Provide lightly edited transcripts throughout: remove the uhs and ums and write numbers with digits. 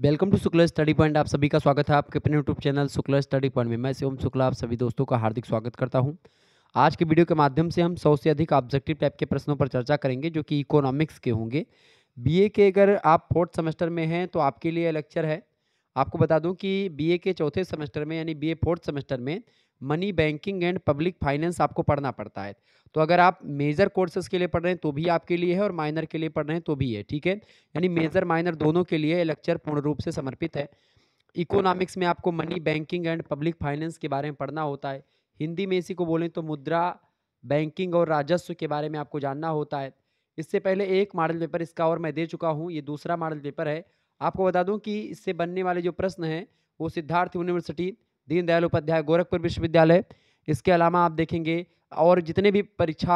Welcome to Shukla study point. आप सभी का स्वागत है आपके अपने YouTube channel Shukla study point में। मैं शिवम शुक्ला आप सभी दोस्तों का हार्दिक स्वागत करता हूं। आज की वीडियो के माध्यम से हम 100 से अधिक ऑब्जेक्टिव टाइप के प्रश्नों पर चर्चा करेंगे जो कि इकोनॉमिक्स के होंगे। बीए के अगर आप फोर्थ सेमेस्टर में हैं तो आपके लिए लेक्चर है। आपको बता दूं कि बीए के चौथे सेमेस्टर में यानी बीए फोर्थ सेमेस्टर में money banking and public finance आपको पढ़ना पड़ता है। तो अगर आप मेजर कोर्सेज के लिए पढ़ रहे हैं तो भी आपके लिए है और माइनर के लिए पढ़ रहे हैं तो भी है, ठीक है। यानी मेजर माइनर दोनों के लिए लेक्चर पूर्ण रूप से समर्पित है। इकोनॉमिक्स में आपको money banking and public finance के बारे में पढ़ना होता है। हिंदी में इसी को बोलें तो मुद्रा बैंकिंग और राजस्व के बारे में आपको जानना होता है। इससे पहले एक मॉडल पेपर इसका और मैं दे चुका हूँ, ये दूसरा मॉडल पेपर है। आपको बता दूं कि इससे बनने वाले जो प्रश्न हैं वो सिद्धार्थ यूनिवर्सिटी, दीनदयाल उपाध्याय गोरखपुर विश्वविद्यालय, इसके अलावा आप देखेंगे और जितने भी परीक्षा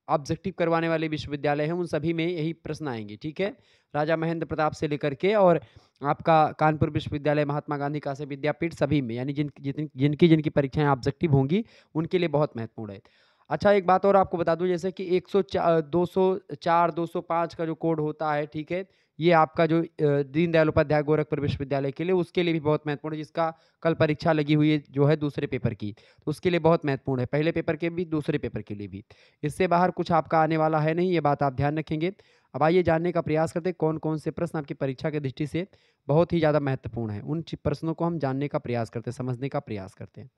ऑब्जेक्टिव करवाने वाले विश्वविद्यालय हैं उन सभी में यही प्रश्न आएंगे, ठीक है। राजा महेंद्र प्रताप से लेकर के और आपका कानपुर विश्वविद्यालय, महात्मा गांधी काशी विद्यापीठ, सभी में यानी जिनकी जिनकी परीक्षाएं ऑब्जेक्टिव होंगी उनके लिए बहुत महत्वपूर्ण है। अच्छा, एक बात और आपको बता दूं, जैसे कि 104 204 205 का जो कोड होता है, ठीक है, ये आपका जो दीनदयाल उपाध्याय गोरखपुर विश्वविद्यालय के लिए, उसके लिए भी बहुत महत्वपूर्ण है, जिसका कल परीक्षा लगी हुई है जो है दूसरे पेपर की, तो उसके लिए बहुत महत्वपूर्ण है, पहले पेपर के भी दूसरे पेपर के लिए भी। इससे बाहर कुछ आपका आने वाला है नहीं, ये बात आप ध्यान रखेंगे। अब आइए जानने का प्रयास करते हैं कौन कौन से प्रश्न आपकी परीक्षा की दृष्टि से बहुत ही ज़्यादा महत्वपूर्ण है। उन प्रश्नों को हम जानने का प्रयास करते हैं, समझने का प्रयास करते हैं।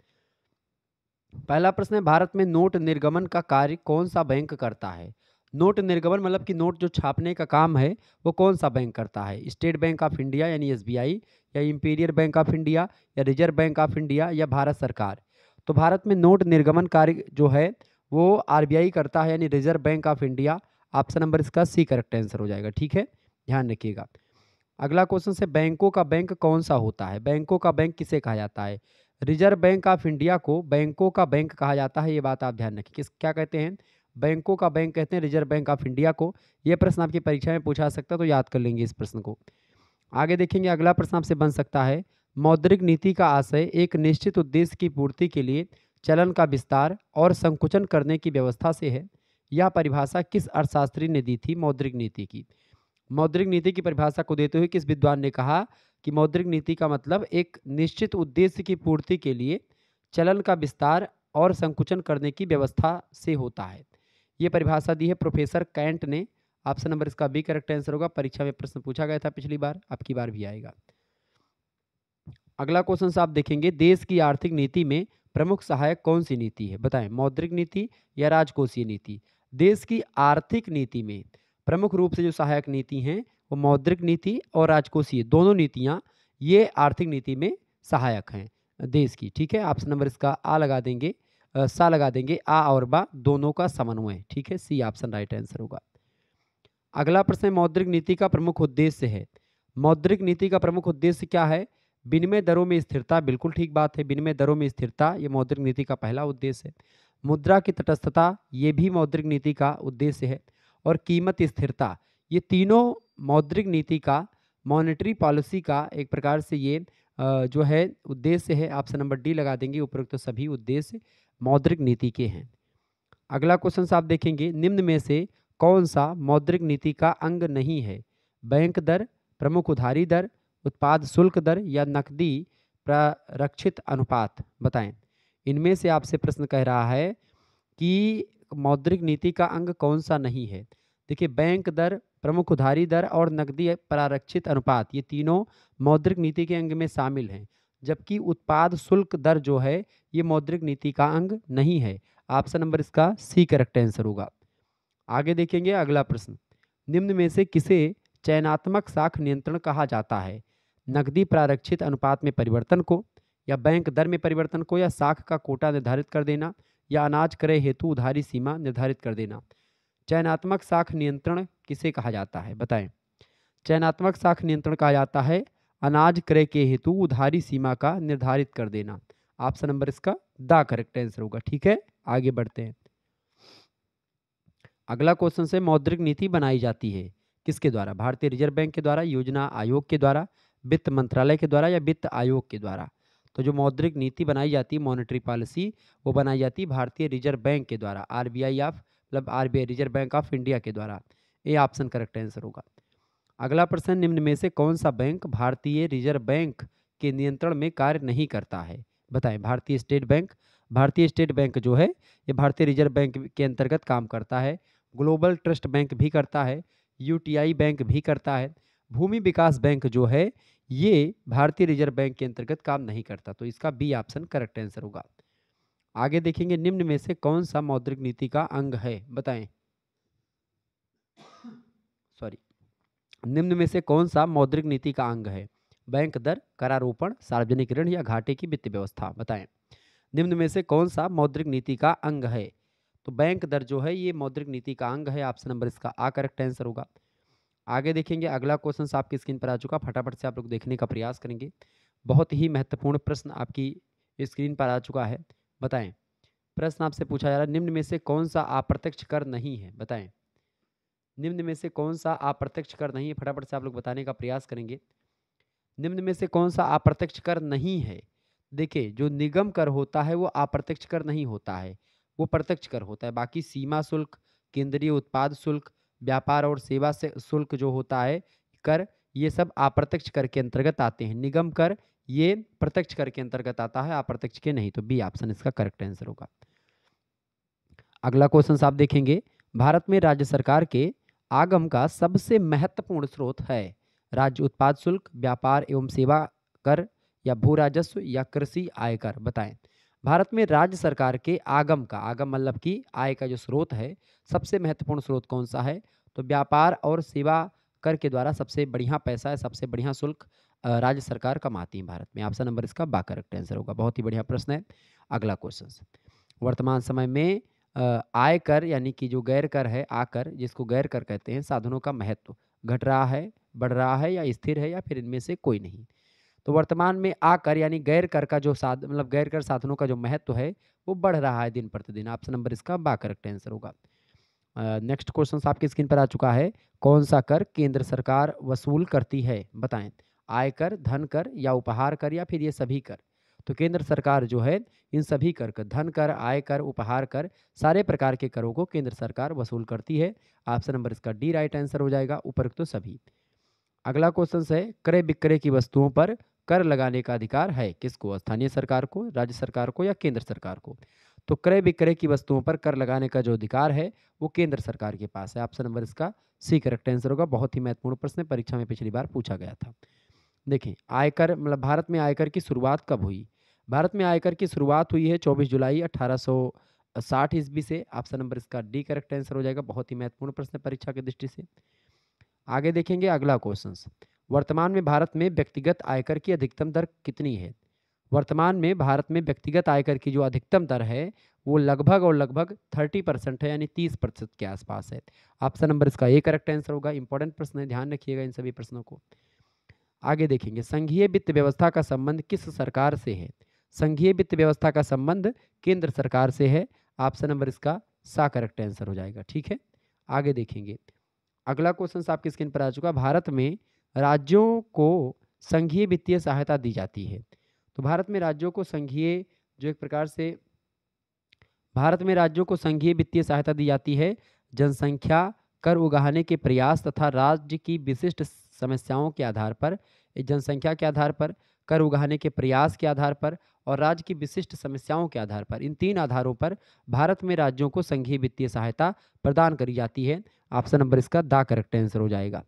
पहला प्रश्न है, भारत में नोट निर्गमन का कार्य कौन सा बैंक करता है। नोट निर्गमन मतलब कि नोट जो छापने का काम है वो कौन सा बैंक करता है। स्टेट बैंक ऑफ इंडिया यानी एसबीआई, या इंपीरियल बैंक ऑफ इंडिया, या रिजर्व बैंक ऑफ इंडिया, या भारत सरकार। तो भारत में नोट निर्गमन कार्य जो है वो आरबीआई करता है यानी reserve bank of India. Option number इसका सी करेक्ट आंसर हो जाएगा, ठीक है, ध्यान रखिएगा। अगला क्वेश्चन से, बैंकों का बैंक कौन सा होता है। बैंकों का बैंक किसे कहा जाता है। रिजर्व बैंक ऑफ इंडिया को बैंकों का बैंक कहा जाता है, ये बात आप ध्यान रखें। किस क्या कहते हैं, बैंकों का बैंक कहते हैं रिजर्व बैंक ऑफ इंडिया को। यह प्रश्न आपकी परीक्षा में पूछा सकता है तो याद कर लेंगे इस प्रश्न को। आगे देखेंगे, अगला प्रश्न आपसे बन सकता है, मौद्रिक नीति का आशय एक निश्चित उद्देश्य की पूर्ति के लिए चलन का विस्तार और संकुचन करने की व्यवस्था से है। यह परिभाषा किस अर्थशास्त्री ने दी थी मौद्रिक नीति की। मौद्रिक नीति की परिभाषा को देते हुए किस विद्वान ने कहा कि मौद्रिक नीति का मतलब एक निश्चित उद्देश्य की पूर्ति के लिए चलन का विस्तार और संकुचन करने की व्यवस्था से होता है। ये परिभाषा दी है प्रोफेसर कैंट ने। ऑप्शन नंबर इसका बी करेक्ट आंसर होगा। परीक्षा में प्रश्न पूछा गया था पिछली बार, अब की बार भी आएगा। अगला क्वेश्चन से आप देखेंगे, देश की आर्थिक नीति में प्रमुख सहायक कौन सी नीति है, बताएं, मौद्रिक नीति या राजकोषीय नीति। देश की आर्थिक नीति में प्रमुख रूप से जो सहायक नीति हैं वो मौद्रिक नीति और राजकोषीय, दोनों नीतियां ये आर्थिक नीति में सहायक हैं देश की, ठीक है। ऑप्शन नंबर इसका आ लगा देंगे, सा लगा देंगे, आ और बा दोनों का समन्वय, ठीक है, सी ऑप्शन राइट आंसर होगा। अगला प्रश्न, मौद्रिक नीति का प्रमुख उद्देश्य है। मौद्रिक नीति का प्रमुख उद्देश्य क्या है, विनिमय दरों में स्थिरता, बिल्कुल ठीक बात है, विनिमय दरों में स्थिरता ये मौद्रिक नीति का पहला उद्देश्य है। मुद्रा की तटस्थता ये भी मौद्रिक नीति का उद्देश्य है। और कीमत स्थिरता, ये तीनों मौद्रिक नीति का, मॉनेटरी पॉलिसी का एक प्रकार से ये जो है उद्देश्य है। ऑप्शन नंबर डी लगा देंगे, उपरोक्त तो सभी उद्देश्य मौद्रिक नीति के हैं। अगला क्वेश्चन से आप देखेंगे, निम्न में से कौन सा मौद्रिक नीति का अंग नहीं है। बैंक दर, प्रमुख उधारी दर, उत्पाद शुल्क दर, या नकदी प्ररक्षित अनुपात, बताएं। इनमें से आपसे प्रश्न कह रहा है कि मौद्रिक नीति का अंग कौन सा नहीं है। देखिए, बैंक दर, प्रमुख उधारी दर और नकदी प्रारक्षित अनुपात ये तीनों मौद्रिक नीति के अंग में शामिल हैं, जबकि उत्पाद शुल्क दर जो है ये मौद्रिक नीति का अंग नहीं है। ऑप्शन नंबर इसका सी करेक्ट आंसर होगा। आगे देखेंगे अगला प्रश्न, निम्न में से किसे चयनात्मक साख नियंत्रण कहा जाता है। नकदी प्रारक्षित अनुपात में परिवर्तन को, या बैंक दर में परिवर्तन को, या साख का कोटा निर्धारित कर देना, या अनाज क्रय हेतु उधारी सीमा निर्धारित कर देना। चयनात्मक साख नियंत्रण किसे कहा जाता है, बताएं। चयनात्मक साख नियंत्रण कहा जाता है अनाज क्रय के हेतु उधारी सीमा का निर्धारित कर देना। ऑप्शन नंबर इसका द करेक्ट आंसर होगा, ठीक है। आगे बढ़ते हैं। अगला क्वेश्चन से, मौद्रिक नीति बनाई जाती है किसके द्वारा, भारतीय रिजर्व बैंक के द्वारा, योजना आयोग के द्वारा, वित्त मंत्रालय के द्वारा, या वित्त आयोग के द्वारा। तो जो मौद्रिक नीति बनाई जाती है, मॉनेटरी पॉलिसी, वो बनाई जाती है भारतीय रिजर्व बैंक के द्वारा, आरबीआई ऑफ मतलब RBI reserve bank of India के द्वारा। ये ऑप्शन करेक्ट आंसर होगा। अगला प्रश्न, निम्न में से कौन सा बैंक भारतीय रिजर्व बैंक के नियंत्रण में कार्य नहीं करता है? बताएं। भारतीय स्टेट बैंक। भारतीय स्टेट बैंक जो है ये भारतीय रिजर्व बैंक के अंतर्गत काम करता है। ग्लोबल ट्रस्ट बैंक भी करता है। यूटीआई बैंक भी करता है। भूमि विकास बैंक जो है ये भारतीय रिजर्व बैंक के अंतर्गत काम नहीं करता, तो इसका बी ऑप्शन करेक्ट आंसर होगा। आगे देखेंगे, निम्न में से कौन सा मौद्रिक नीति का अंग है? बताएं। सॉरी, निम्न में से कौन सा मौद्रिक नीति का अंग है? बैंक दर, करारोपण, सार्वजनिक ऋण या घाटे की वित्त व्यवस्था? बताएं। निम्न में से कौन सा मौद्रिक नीति का अंग है? तो बैंक दर जो है ये मौद्रिक नीति का अंग है। ऑप्शन नंबर इसका आ करेक्ट आंसर होगा। आगे देखेंगे, अगला क्वेश्चन आपकी स्क्रीन पर आ चुका, फटाफट से आप लोग देखने का प्रयास करेंगे। बहुत ही महत्वपूर्ण प्रश्न आपकी स्क्रीन पर आ चुका है। बताएं। प्रश्न आपसे पूछा जा रहा है, निम्न में से कौन सा अप्रत्यक्ष कर नहीं है? बताएं। निम्न में से कौन सा अप्रत्यक्ष कर नहीं है? फटाफट से आप लोग बताने का प्रयास करेंगे। निम्न में से कौन सा अप्रत्यक्ष कर नहीं है? देखिए, जो निगम कर होता है वो अप्रत्यक्ष कर नहीं होता है, वो प्रत्यक्ष कर होता है। बाकी सीमा शुल्क, केंद्रीय उत्पाद शुल्क, व्यापार और सेवा से शुल्क जो होता है कर, ये सब अप्रत्यक्ष कर के अंतर्गत आते हैं। निगम कर ये प्रत्यक्ष कर के अंतर्गत आता है, अप्रत्यक्ष के नहीं। तो बी ऑप्शन इसका करेक्ट आंसर होगा। अगला क्वेश्चन आप देखेंगे, भारत में राज्य सरकार के आगम का सबसे महत्वपूर्ण स्रोत है? राज्य उत्पाद शुल्क, व्यापार एवं सेवा कर या भू राजस्व या कृषि आयकर? बताएं। भारत में राज्य सरकार के आगम का, आगम मतलब की आय का जो स्रोत है, सबसे महत्वपूर्ण स्रोत कौन सा है? तो व्यापार और सेवा कर के द्वारा सबसे बढ़िया पैसा है, सबसे बढ़िया शुल्क राज्य सरकार कमाती है भारत में। ऑप्शन नंबर इसका बा करेक्ट आंसर होगा। बहुत ही बढ़िया प्रश्न है। अगला क्वेश्चन, वर्तमान समय में आय कर यानी कि जो गैर कर है, आकर जिसको गैर कर कहते हैं, साधनों का महत्व घट रहा है, बढ़ रहा है या स्थिर है या फिर इनमें से कोई नहीं? तो वर्तमान में आकर यानी गैर कर का जो मतलब गैर कर साधनों का जो महत्व है वो बढ़ रहा है दिन प्रतिदिन। ऑप्शन नंबर इसका बा करेक्ट आंसर होगा। नेक्स्ट क्वेश्चन आपकी स्क्रीन पर आ चुका है, कौन सा कर केंद्र सरकार वसूल करती है? बताएं। आयकर, धन कर या उपहार कर या फिर ये सभी कर? तो केंद्र सरकार जो है इन सभी कर, धन कर, आय कर, उपहार कर, सारे प्रकार के करों को केंद्र सरकार वसूल करती है। ऑप्शन नंबर इसका डी राइट आंसर हो जाएगा, उपरोक्त तो सभी। अगला क्वेश्चन है, क्रय विक्रय की वस्तुओं पर कर लगाने का अधिकार है किसको? स्थानीय सरकार को, राज्य सरकार को या केंद्र सरकार को? तो क्रय विक्रय की वस्तुओं पर कर लगाने का जो अधिकार है वो केंद्र सरकार के पास है। ऑप्शन नंबर इसका सी करेक्ट आंसर होगा। बहुत ही महत्वपूर्ण प्रश्न, परीक्षा में पिछली बार पूछा गया था। देखिए, आयकर मतलब भारत में आयकर की शुरुआत कब हुई? भारत में आयकर की शुरुआत हुई है 24 जुलाई 1860 ईस्वी से। ऑप्शन नंबर इसका डी करेक्ट आंसर हो जाएगा। बहुत ही महत्वपूर्ण प्रश्न परीक्षा की दृष्टि से। आगे देखेंगे अगला क्वेश्चन, वर्तमान में भारत में व्यक्तिगत आयकर की अधिकतम दर कितनी है? वर्तमान में भारत में व्यक्तिगत आयकर की जो अधिकतम दर है वो लगभग और लगभग 30% है, यानी 30% के आसपास है। ऑप्शन नंबर इसका ए करेक्ट आंसर होगा। इंपॉर्टेंट प्रश्न है, ध्यान रखिएगा इन सभी प्रश्नों को। आगे देखेंगे, संघीय वित्त व्यवस्था का संबंध किस सरकार से है? संघीय वित्त व्यवस्था का संबंध केंद्र सरकार से है। ऑप्शन नंबर इसका सा करेक्ट आंसर हो जाएगा। ठीक है, आगे देखेंगे, अगला क्वेश्चन आपकी स्क्रीन पर आ चुका, भारत में राज्यों को संघीय वित्तीय सहायता दी जाती है। तो भारत में राज्यों को संघीय जो एक प्रकार से भारत में राज्यों को संघीय वित्तीय सहायता दी जाती है जनसंख्या, कर उगाहने के प्रयास तथा राज्य की विशिष्ट समस्याओं के आधार पर। जनसंख्या के आधार पर, कर उगाहने के प्रयास के आधार पर और राज्य की विशिष्ट समस्याओं के आधार पर, इन तीन आधारों पर भारत में राज्यों को संघीय वित्तीय सहायता प्रदान करी जाती है। ऑप्शन नंबर इसका दा करेक्ट आंसर हो जाएगा।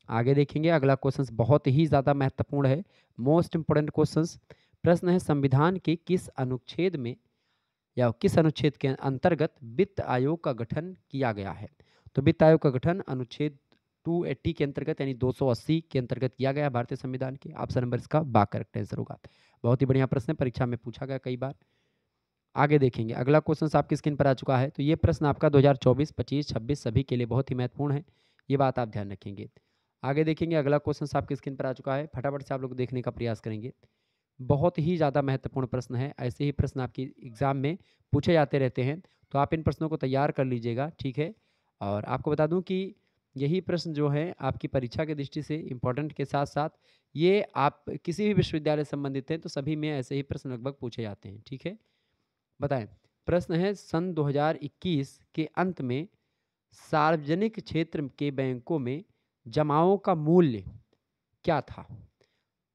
आगे देखेंगे, अगला क्वेश्चन बहुत ही ज़्यादा महत्वपूर्ण है, मोस्ट इंपोर्टेंट क्वेश्चन। प्रश्न है, संविधान के किस अनुच्छेद में या किस अनुच्छेद के अंतर्गत वित्त आयोग का गठन किया गया है? तो वित्त आयोग का गठन अनुच्छेद 280 के अंतर्गत यानी 280 के अंतर्गत किया गया भारतीय संविधान के। ऑप्शन नंबर इसका बा करेक्ट आंसर होगा। बहुत ही बढ़िया प्रश्न है, परीक्षा में पूछा गया कई बार। आगे देखेंगे, अगला क्वेश्चन आपकी स्क्रीन पर आ चुका है। तो ये प्रश्न आपका 2024, 25, 26 सभी के लिए बहुत ही महत्वपूर्ण है, ये बात आप ध्यान रखेंगे। आगे देखेंगे, अगला क्वेश्चन आपकी स्क्रीन पर आ चुका है, फटाफट से आप लोग देखने का प्रयास करेंगे। बहुत ही ज़्यादा महत्वपूर्ण प्रश्न है, ऐसे ही प्रश्न आपकी एग्जाम में पूछे जाते रहते हैं, तो आप इन प्रश्नों को तैयार कर लीजिएगा। ठीक है, और आपको बता दूं कि यही प्रश्न जो है आपकी परीक्षा की दृष्टि से इम्पोर्टेंट के साथ साथ ये आप किसी भी विश्वविद्यालय से संबंधित हैं तो सभी में ऐसे ही प्रश्न लगभग पूछे जाते हैं। ठीक है, बताएं। प्रश्न है, सन 2021 के अंत में सार्वजनिक क्षेत्र के बैंकों में जमाओं का मूल्य क्या था?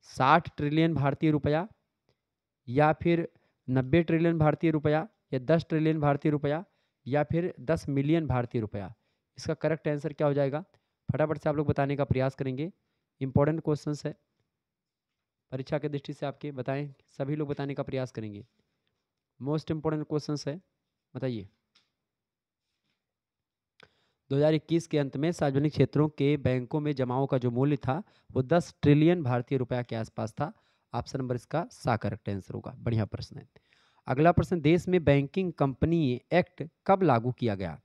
60 ट्रिलियन भारतीय रुपया, या फिर 90 ट्रिलियन भारतीय रुपया, या 10 ट्रिलियन भारतीय रुपया, या फिर 10 मिलियन भारतीय रुपया? इसका करेक्ट आंसर क्या हो जाएगा? फटाफट से आप लोग बताने का प्रयास करेंगे। इंपॉर्टेंट क्वेश्चन है, परीक्षा की दृष्टि से आपके बताएं, सभी लोग बताने का प्रयास करेंगे। मोस्ट इंपॉर्टेंट क्वेश्चन है, बताइए। 2021 के अंत में सार्वजनिक क्षेत्रों के बैंकों में जमाओं का जो मूल्य था वो 10 ट्रिलियन भारतीय रुपया के आसपास था। ऑप्शन नंबर इसका सा करेक्ट आंसर होगा। बढ़िया प्रश्न है। अगला प्रश्न, देश में बैंकिंग कंपनी एक्ट कब लागू किया गया?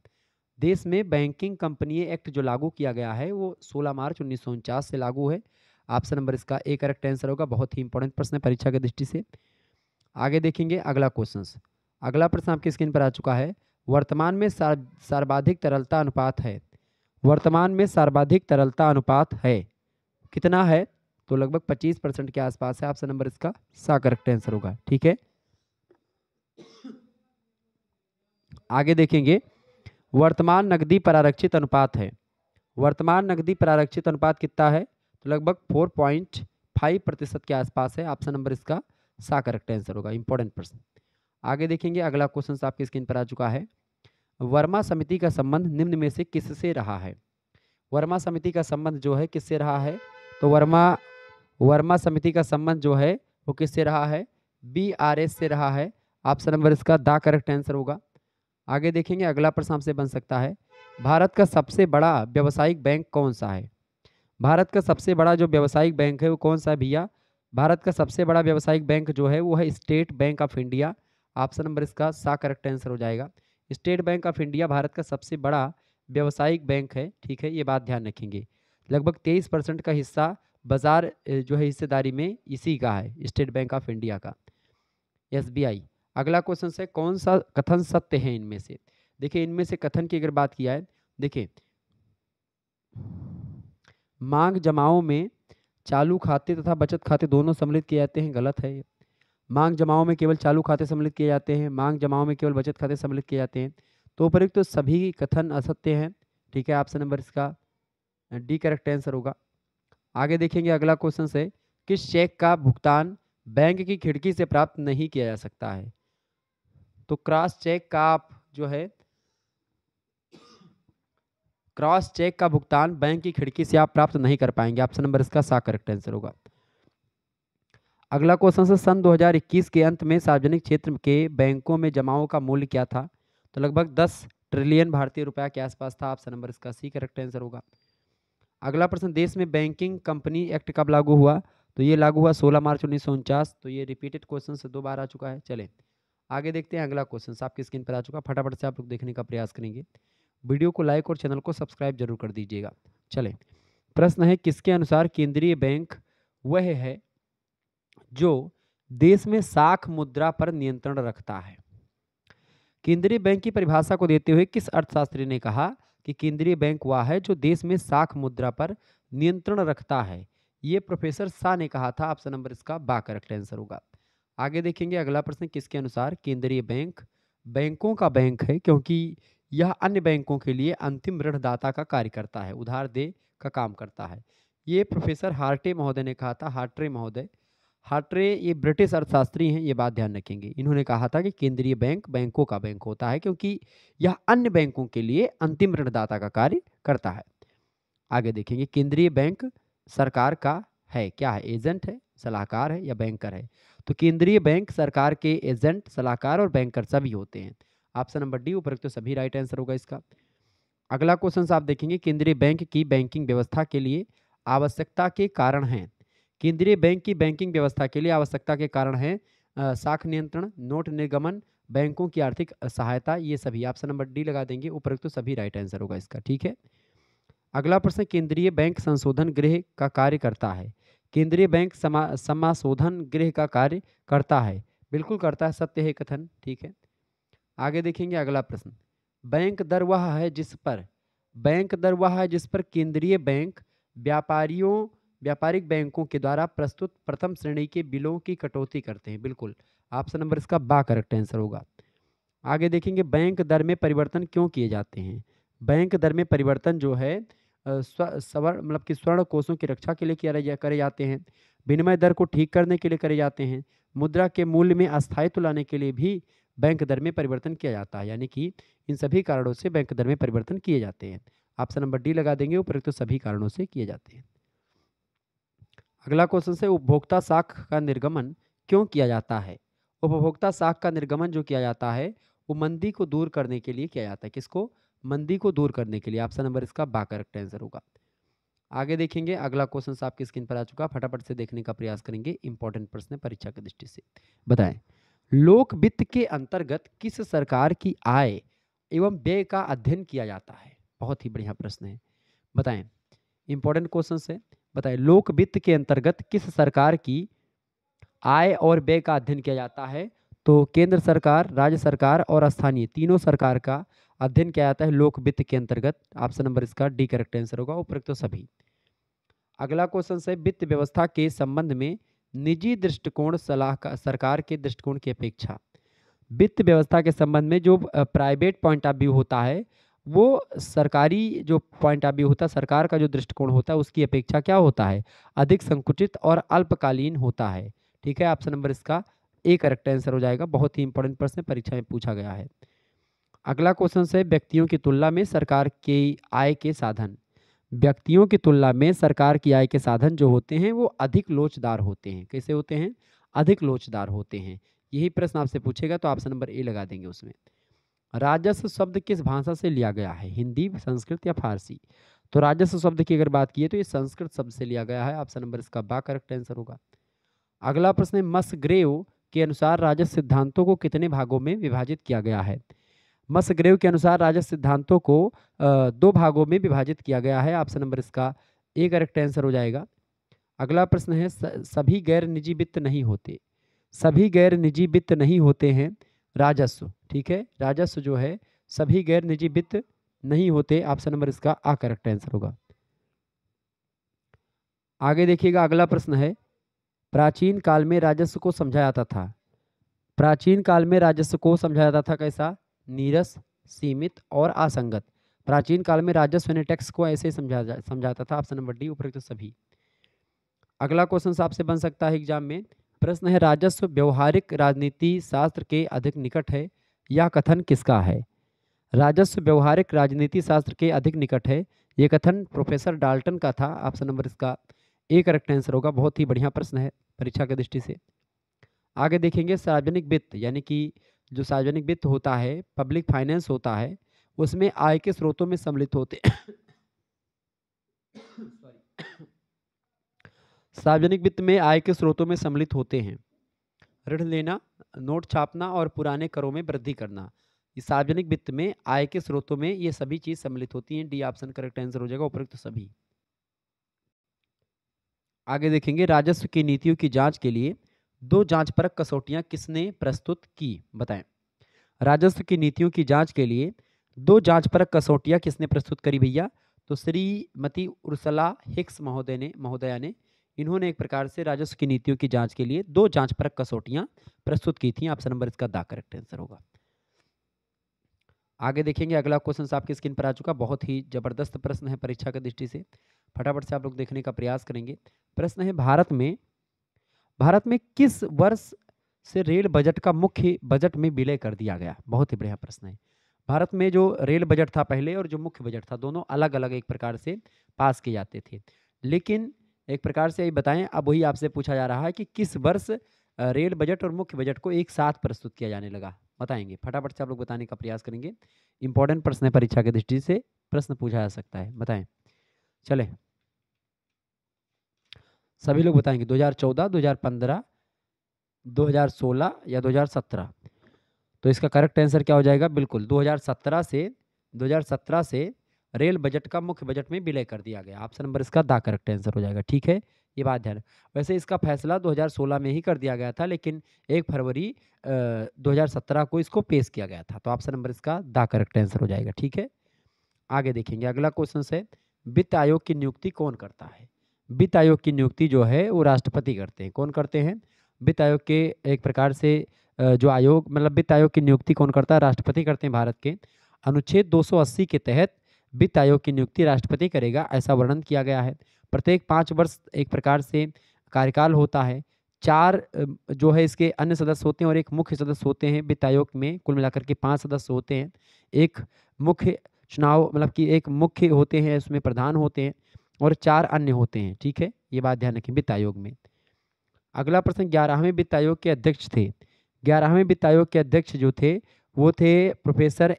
देश में बैंकिंग कंपनी एक्ट जो लागू किया गया है वो 16 मार्च 1949 से लागू है। ऑप्शन नंबर इसका ए करेक्ट आंसर होगा। बहुत ही इंपॉर्टेंट प्रश्न है परीक्षा की दृष्टि से। आगे देखेंगे अगला क्वेश्चन। अगला प्रश्न आपकी स्क्रीन पर आ चुका है। वर्तमान में सर्वाधिक तरलता अनुपात है। वर्तमान में सर्वाधिक तरलता अनुपात है कितना है? तो लगभग 25% के आसपास है। ऑप्शन नंबर इसका सा करेक्ट आंसर होगा। ठीक है, आगे देखेंगे। वर्तमान नकदी परारक्षित अनुपात है। वर्तमान नकदी परारक्षित अनुपात कितना है? तो लगभग 4.5% के आसपास है। ऑप्शन नंबर इसका सा करेक्ट आंसर होगा। इंपॉर्टेंट प्रश्न। आगे देखेंगे अगला क्वेश्चन आपकी स्क्रीन पर आ चुका है। वर्मा समिति का संबंध निम्न में से किससे रहा है? वर्मा समिति का संबंध जो है किससे रहा है? तो वर्मा समिति का संबंध जो है वो किससे रहा है? BRS से रहा है। ऑप्शन नंबर इसका दा करेक्ट आंसर होगा। आगे देखेंगे अगला प्रश्न आपसे बन सकता है। भारत का सबसे बड़ा व्यावसायिक बैंक कौन सा है? भारत का सबसे बड़ा जो व्यावसायिक बैंक है वो कौन सा है भैया? भारत का सबसे बड़ा व्यावसायिक बैंक जो है वो है state bank of India. Option number इसका सा करेक्ट आंसर हो जाएगा। State bank of India Bharat का सबसे बड़ा व्यावसायिक बैंक है। ठीक है, ये बात ध्यान रखेंगे। लगभग 23% का हिस्सा बाजार जो है हिस्सेदारी में इसी का है, स्टेट बैंक ऑफ इंडिया का। SBI। अगला क्वेश्चन है, कौन सा कथन सत्य है इनमें से? देखिए, इनमें से कथन की अगर बात किया है, देखिए मांग जमाओं में चालू खाते तथा बचत खाते दोनों सम्मिलित किए जाते हैं, गलत है। मांग जमाओं में केवल चालू खाते सम्मिलित किए जाते हैं, मांग जमाओं में केवल बचत खाते सम्मिलित किए जाते हैं। तो उपरोक्त तो सभी कथन असत्य हैं। ठीक है, ऑप्शन नंबर इसका डी करेक्ट आंसर होगा। आगे देखेंगे अगला क्वेश्चन है, किस चेक का भुगतान बैंक की खिड़की से प्राप्त नहीं किया जा सकता है? तो क्रॉस चेक का आप जो है क्रॉस चेक का भुगतान बैंक की खिड़की से आप प्राप्त नहीं कर पाएंगे। ऑप्शन नंबर इसका सा करेक्ट आंसर होगा। अगला क्वेश्चन है, सन 2021 के अंत में सार्वजनिक क्षेत्र के बैंकों में जमाओं का मूल्य क्या था? तो लगभग 10 ट्रिलियन भारतीय रुपया के आसपास था। ऑप्शन नंबर इसका सी करेक्ट आंसर होगा। अगला प्रश्न, देश में बैंकिंग कंपनी एक्ट कब लागू हुआ? तो ये लागू हुआ 16 मार्च 1949। तो ये रिपीटेड क्वेश्चन से 2 बार आ चुका है। चले आगे देखते हैं अगला क्वेश्चन आपकी स्क्रीन पर आ चुका। फटाफट से आप लोग देखने का प्रयास करेंगे। वीडियो को लाइक और चैनल को सब्सक्राइब जरूर कर दीजिएगा। चले, प्रश्न है, किसके अनुसार केंद्रीय बैंक वह है जो देश में साख मुद्रा पर नियंत्रण रखता है? केंद्रीय बैंक की परिभाषा को देते हुए किस अर्थशास्त्री ने कहा कि केंद्रीय बैंक वह है जो देश में साख मुद्रा पर नियंत्रण रखता है? ये प्रोफेसर शाह ने कहा था। ऑप्शन नंबर इसका बा करेक्ट आंसर होगा। आगे देखेंगे अगला प्रश्न, किसके अनुसार केंद्रीय बैंक बैंकों का बैंक है क्योंकि यह अन्य बैंकों के लिए अंतिम ऋणदाता का कार्य करता है, उधार दे का काम करता है। ये प्रोफेसर हार्टे महोदय ने कहा था। हार्ट्रे महोदय, हार्ट्रे ये ब्रिटिश अर्थशास्त्री हैं, ये बात ध्यान रखेंगे। इन्होंने कहा था कि केंद्रीय बैंक बैंकों का बैंक होता है क्योंकि यह अन्य बैंकों के लिए अंतिम ऋणदाता का कार्य करता है। आगे देखेंगे, केंद्रीय बैंक सरकार का है, क्या है? एजेंट है, सलाहकार है या बैंकर है? तो केंद्रीय बैंक सरकार के एजेंट, सलाहकार और बैंकर सभी होते हैं। ऑप्शन नंबर डी उपरोक्त तो सभी राइट आंसर होगा इसका। अगला क्वेश्चन आप देखेंगे, केंद्रीय बैंक की बैंकिंग व्यवस्था के लिए आवश्यकता के कारण हैं। केंद्रीय बैंक की बैंकिंग व्यवस्था के लिए आवश्यकता के कारण हैं साख नियंत्रण, नोट निर्गमन, बैंकों की आर्थिक सहायता, ये सभी। ऑप्शन नंबर डी लगा देंगे, उपरोक्त तो सभी राइट आंसर होगा इसका। ठीक है, अगला प्रश्न, केंद्रीय बैंक संशोधन गृह का कार्य करता है। केंद्रीय बैंक समाशोधन गृह का कार्य करता है, बिल्कुल करता है, सत्य है कथन। ठीक है, आगे देखेंगे अगला प्रश्न, बैंक दर वह है जिस पर केंद्रीय बैंक व्यापारिक बैंकों के द्वारा प्रस्तुत प्रथम श्रेणी के बिलों की कटौती करते हैं। बिल्कुल, ऑप्शन नंबर इसका बा करेक्ट आंसर होगा। आगे देखेंगे, बैंक दर में परिवर्तन क्यों किए जाते हैं? बैंक दर में परिवर्तन जो है सवर्ण मतलब कि स्वर्ण कोषों की रक्षा के लिए करे जाते हैं, विनिमय दर को ठीक करने के लिए करे जाते हैं, मुद्रा के मूल्य में अस्थायित्व लाने के लिए भी बैंक दर में परिवर्तन किया जाता है। यानी कि इन सभी कारणों से बैंक दर में परिवर्तन किए जाते हैं। ऑप्शन नंबर डी लगा देंगे, उपरोक्त तो सभी कारणों से किए जाते हैं। अगला क्वेश्चन से उपभोक्ता साख का निर्गमन क्यों किया जाता है? उपभोक्ता साख का निर्गमन जो किया जाता है वो मंदी को दूर करने के लिए किया जाता है। किसको? मंदी को दूर करने के लिए। ऑप्शन नंबर इसका बा करेक्ट आंसर होगा। आगे देखेंगे, अगला क्वेश्चन आपकी स्क्रीन पर आ चुका, फटाफट से देखने का प्रयास करेंगे। इंपॉर्टेंट प्रश्न है परीक्षा की दृष्टि से। बताएं, लोक वित्त के अंतर्गत किस सरकार की आय एवं व्यय का अध्ययन किया जाता है? बहुत ही बढ़िया प्रश्न है। बताएं, इंपॉर्टेंट क्वेश्चन है। बताएं, लोक वित्त के अंतर्गत किस सरकार की आय और व्यय का अध्ययन किया जाता है? तो केंद्र सरकार, राज्य सरकार और स्थानीय तीनों सरकार का अध्ययन किया जाता है लोक वित्त के अंतर्गत। ऑप्शन नंबर इसका डी करेक्ट आंसर होगा, उपरोक्त तो सभी। अगला क्वेश्चन है, वित्त व्यवस्था के संबंध में निजी दृष्टिकोण सलाह सरकार के दृष्टिकोण की अपेक्षा। वित्त व्यवस्था के संबंध में जो प्राइवेट पॉइंट ऑफ व्यू होता है वो सरकारी जो पॉइंट ऑफ व्यू होता है, सरकार का जो दृष्टिकोण होता है उसकी अपेक्षा क्या होता है? अधिक संकुचित और अल्पकालीन होता है। ठीक है, ऑप्शन नंबर इसका ए करेक्ट आंसर हो जाएगा। बहुत ही इंपॉर्टेंट प्रश्न परीक्षा में पूछा गया है। अगला क्वेश्चन है, व्यक्तियों की तुलना में सरकार की आय के साधन। व्यक्तियों की तुलना में सरकार की आय के साधन जो होते हैं वो अधिक लोचदार होते हैं। कैसे होते हैं? अधिक लोचदार होते हैं। यही प्रश्न आपसे पूछेगा तो ऑप्शन नंबर ए लगा देंगे उसमें। राजस्व शब्द किस भाषा से लिया गया है? हिंदी, संस्कृत या फारसी? तो राजस्व शब्द की अगर बात की तो ये संस्कृत शब्द से लिया गया है। ऑप्शन नंबर इसका बा करेक्ट आंसर होगा। अगला प्रश्न है, मसग्रेव के अनुसार राजस्व सिद्धांतों को कितने भागों में विभाजित किया गया है? मसग्रेव के अनुसार राजस्व सिद्धांतों को 2 भागों में विभाजित किया गया है। ऑप्शन नंबर इसका ए करेक्ट आंसर हो जाएगा। अगला प्रश्न है, सभी गैर निजी वित्त नहीं होते। सभी गैर निजी वित्त नहीं होते हैं राजस्व। ठीक है, राजस्व जो है सभी गैर निजी वित्त नहीं होते। ऑप्शन नंबर इसका आ करेक्ट आंसर होगा। आगे देखिएगा, अगला प्रश्न है, प्राचीन काल में राजस्व को समझा जाता था। प्राचीन काल में राजस्व को समझा जाता था कैसा? नीरस, सीमित और असंगत। प्राचीन काल में राजस्व ने टैक्स को ऐसे समझाता था। ऑप्शन नंबर डी उपरोक्त सभी। अगला क्वेश्चन आपसे बन सकता है एग्जाम में। प्रश्न है, राजस्व व्यवहारिक राजनीति शास्त्र के अधिक निकट है, यह कथन किसका है? राजस्व व्यवहारिक राजनीति शास्त्र के अधिक निकट है, यह कथन प्रोफेसर डाल्टन का था। ऑप्शन नंबर इसका ए करेक्ट आंसर होगा। बहुत ही बढ़िया प्रश्न है परीक्षा की दृष्टि से। आगे देखेंगे, सार्वजनिक वित्त यानी कि जो सार्वजनिक वित्त होता है, पब्लिक फाइनेंस होता है, उसमें आय के स्रोतों में सम्मिलित होते सार्वजनिक वित्त में आय के स्रोतों में सम्मिलित होते हैं ऋण लेना, नोट छापना और पुराने करों में वृद्धि करना। इस सार्वजनिक वित्त में आय के स्रोतों में ये सभी चीज सम्मिलित होती हैं। डी ऑप्शन करेक्ट आंसर हो जाएगा, उपरोक्त सभी। आगे देखेंगे, राजस्व की नीतियों की जांच के लिए 2 जांचपरक कसौटियां किसने प्रस्तुत की? बताएं, राजस्व की नीतियों की जांच के लिए 2 जांचपरक कसौटियां किसने प्रस्तुत करी भैया? तो श्रीमती उर्सला हिक्स महोदया ने इन्होंने एक प्रकार से राजस्व की नीतियों की जांच के लिए 2 जांचपरक कसौटियां प्रस्तुत की थी। ऑप्शन नंबर इसका दा करेक्ट आंसर होगा। आगे देखेंगे, अगला क्वेश्चन आपकी स्क्रीन पर आ चुका, बहुत ही जबरदस्त प्रश्न है परीक्षा की दृष्टि से। फटाफट से आप लोग देखने का प्रयास करेंगे। प्रश्न है, भारत में किस वर्ष से रेल बजट का मुख्य बजट में विलय कर दिया गया? बहुत ही बढ़िया प्रश्न है। भारत में जो रेल बजट था पहले और जो मुख्य बजट था, दोनों अलग अलग एक प्रकार से पास किए जाते थे। लेकिन एक प्रकार से ये बताएं, अब वही आपसे पूछा जा रहा है कि किस वर्ष रेल बजट और मुख्य बजट को एक साथ प्रस्तुत किया जाने लगा? बताएंगे, फटाफट से आप लोग बताने का प्रयास करेंगे। इंपॉर्टेंट प्रश्न है परीक्षा की दृष्टि से, प्रश्न पूछा जा सकता है। बताएं, चले सभी लोग बताएंगे। 2014, 2015, 2016 या 2017? तो इसका करेक्ट आंसर क्या हो जाएगा? बिल्कुल 2017 से रेल बजट का मुख्य बजट में विलय कर दिया गया। ऑप्शन नंबर इसका दा करेक्ट आंसर हो जाएगा। ठीक है, ये बात ध्यान। वैसे इसका फैसला 2016 में ही कर दिया गया था, लेकिन 1 फरवरी 2017 को इसको पेश किया गया था। तो ऑप्शन नंबर इसका दा करेक्ट आंसर हो जाएगा। ठीक है, आगे देखेंगे, अगला क्वेश्चन है, वित्त आयोग की नियुक्ति कौन करता है? वित्त आयोग की नियुक्ति जो है वो राष्ट्रपति करते हैं। कौन करते हैं? वित्त आयोग के एक प्रकार से जो आयोग मतलब वित्त आयोग की नियुक्ति कौन करता है? राष्ट्रपति करते हैं भारत के। अनुच्छेद 280 के तहत वित्त आयोग की नियुक्ति राष्ट्रपति करेगा, ऐसा वर्णन किया गया है। प्रत्येक 5 वर्ष एक प्रकार से कार्यकाल होता है। 4 जो है इसके अन्य सदस्य होते हैं और एक मुख्य सदस्य होते हैं। वित्त आयोग में कुल मिलाकर के 5 सदस्य होते हैं। एक मुख्य चुनाव मतलब कि एक मुख्य होते हैं, उसमें प्रधान होते हैं और 4 अन्य होते हैं। ठीक है, ये बात ध्यान रखें वित्त आयोग में। अगला प्रश्न, 11वें वित्त आयोग के अध्यक्ष थे। 11वें वित्त आयोग के अध्यक्ष जो थे वो थे professor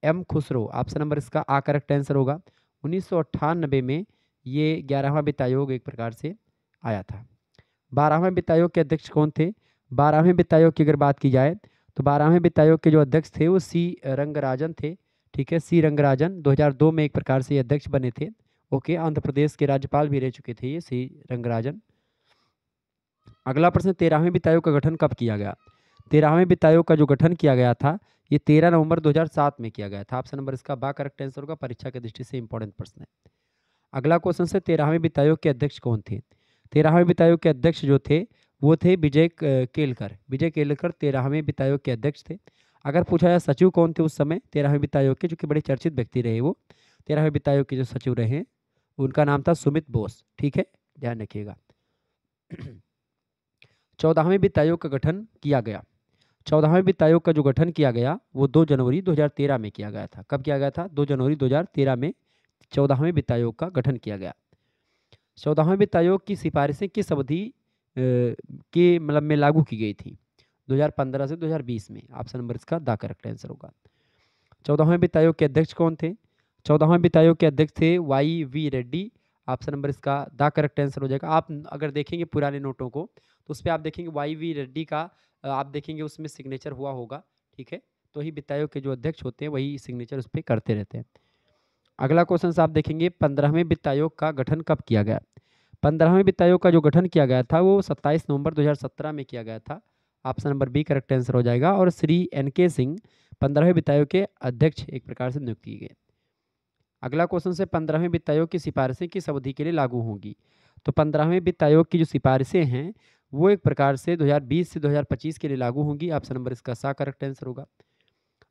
M Khusro. Option number इसका आ करेक्ट आंसर होगा। 1998 में ये 11वां वित्त आयोग एक प्रकार से आया था। 12वें वित्त आयोग के अध्यक्ष कौन थे? 12वें वित्त आयोग की अगर बात की जाए तो 12वें वित्त आयोग के जो अध्यक्ष थे वो सी रंगराजन थे। ठीक है, सी रंगराजन 2002 में एक प्रकार से अध्यक्ष बने थे। ओके, आंध्र प्रदेश के राज्यपाल भी रह चुके थे ये सी रंगराजन। अगला प्रश्न, 13वें वित्त आयोग का गठन कब किया गया? 13वें वित्त आयोग का जो गठन किया गया था ये 13 नवंबर 2007 में किया गया था। ऑप्शन नंबर इसका बा करेक्ट आंसर होगा। परीक्षा की दृष्टि से इंपॉर्टेंट प्रश्न है। अगला क्वेश्चन से 13वें वित्त आयोग के अध्यक्ष कौन थे? 13वें वित्त आयोग के अध्यक्ष जो थे वो थे विजय केलकर। विजय केलकर 13वें वित्त आयोग के अध्यक्ष थे। अगर पूछा जाए सचिव कौन थे उस समय 13वें वित्त आयोग के, जो कि बड़े चर्चित व्यक्ति रहे, वो 13वें वित्त आयोग के जो सचिव रहे उनका नाम था सुमित बोस। ठीक है, ध्यान रखिएगा। 14वें वित्त आयोग का गठन किया गया। 14वें वित्त आयोग का जो गठन किया गया वो 2 जनवरी 2013 में किया गया था। कब किया गया था? 2 जनवरी 2013 में 14वें वित्त आयोग का गठन किया गया। 14वें वित्त आयोग की सिफारिशें किस अवधि के मतलब में लागू की गई थी? 2015 से 2020 में। ऑप्शन नंबर इसका द करेक्ट आंसर होगा। 14वें वित्त आयोग के अध्यक्ष कौन थे? 14वें वित्त आयोग के अध्यक्ष थे Y V Reddy. Option number इसका द करेक्ट आंसर हो जाएगा। आप अगर देखेंगे पुराने नोटों को तो उस पर आप देखेंगे वाई वी रेड्डी का आप देखेंगे उसमें सिग्नेचर हुआ होगा। ठीक है, तो ही वित्त आयोग के जो अध्यक्ष होते हैं वही सिग्नेचर उस पर करते रहते हैं। अगला क्वेश्चन आप देखेंगे 15वें वित्त आयोग का गठन कब किया गया? 15वें वित्त आयोग का जो गठन किया गया था वो 27 नवंबर 2017 में किया गया था। Option number B correct answer हो जाएगा। और श्री एन.के. सिंह 15वें वित्त आयोग के अध्यक्ष एक प्रकार से नियुक्त किए गए। अगला क्वेश्चन से 15वें वित्त आयोग की सिफारिशें किस अवधि के लिए लागू होंगी? तो 15वें वित्त आयोग की जो सिफारिशें हैं वो एक प्रकार से 2020 से 2025 के लिए लागू होंगी। ऑप्शन नंबर इसका सा करेक्ट आंसर होगा।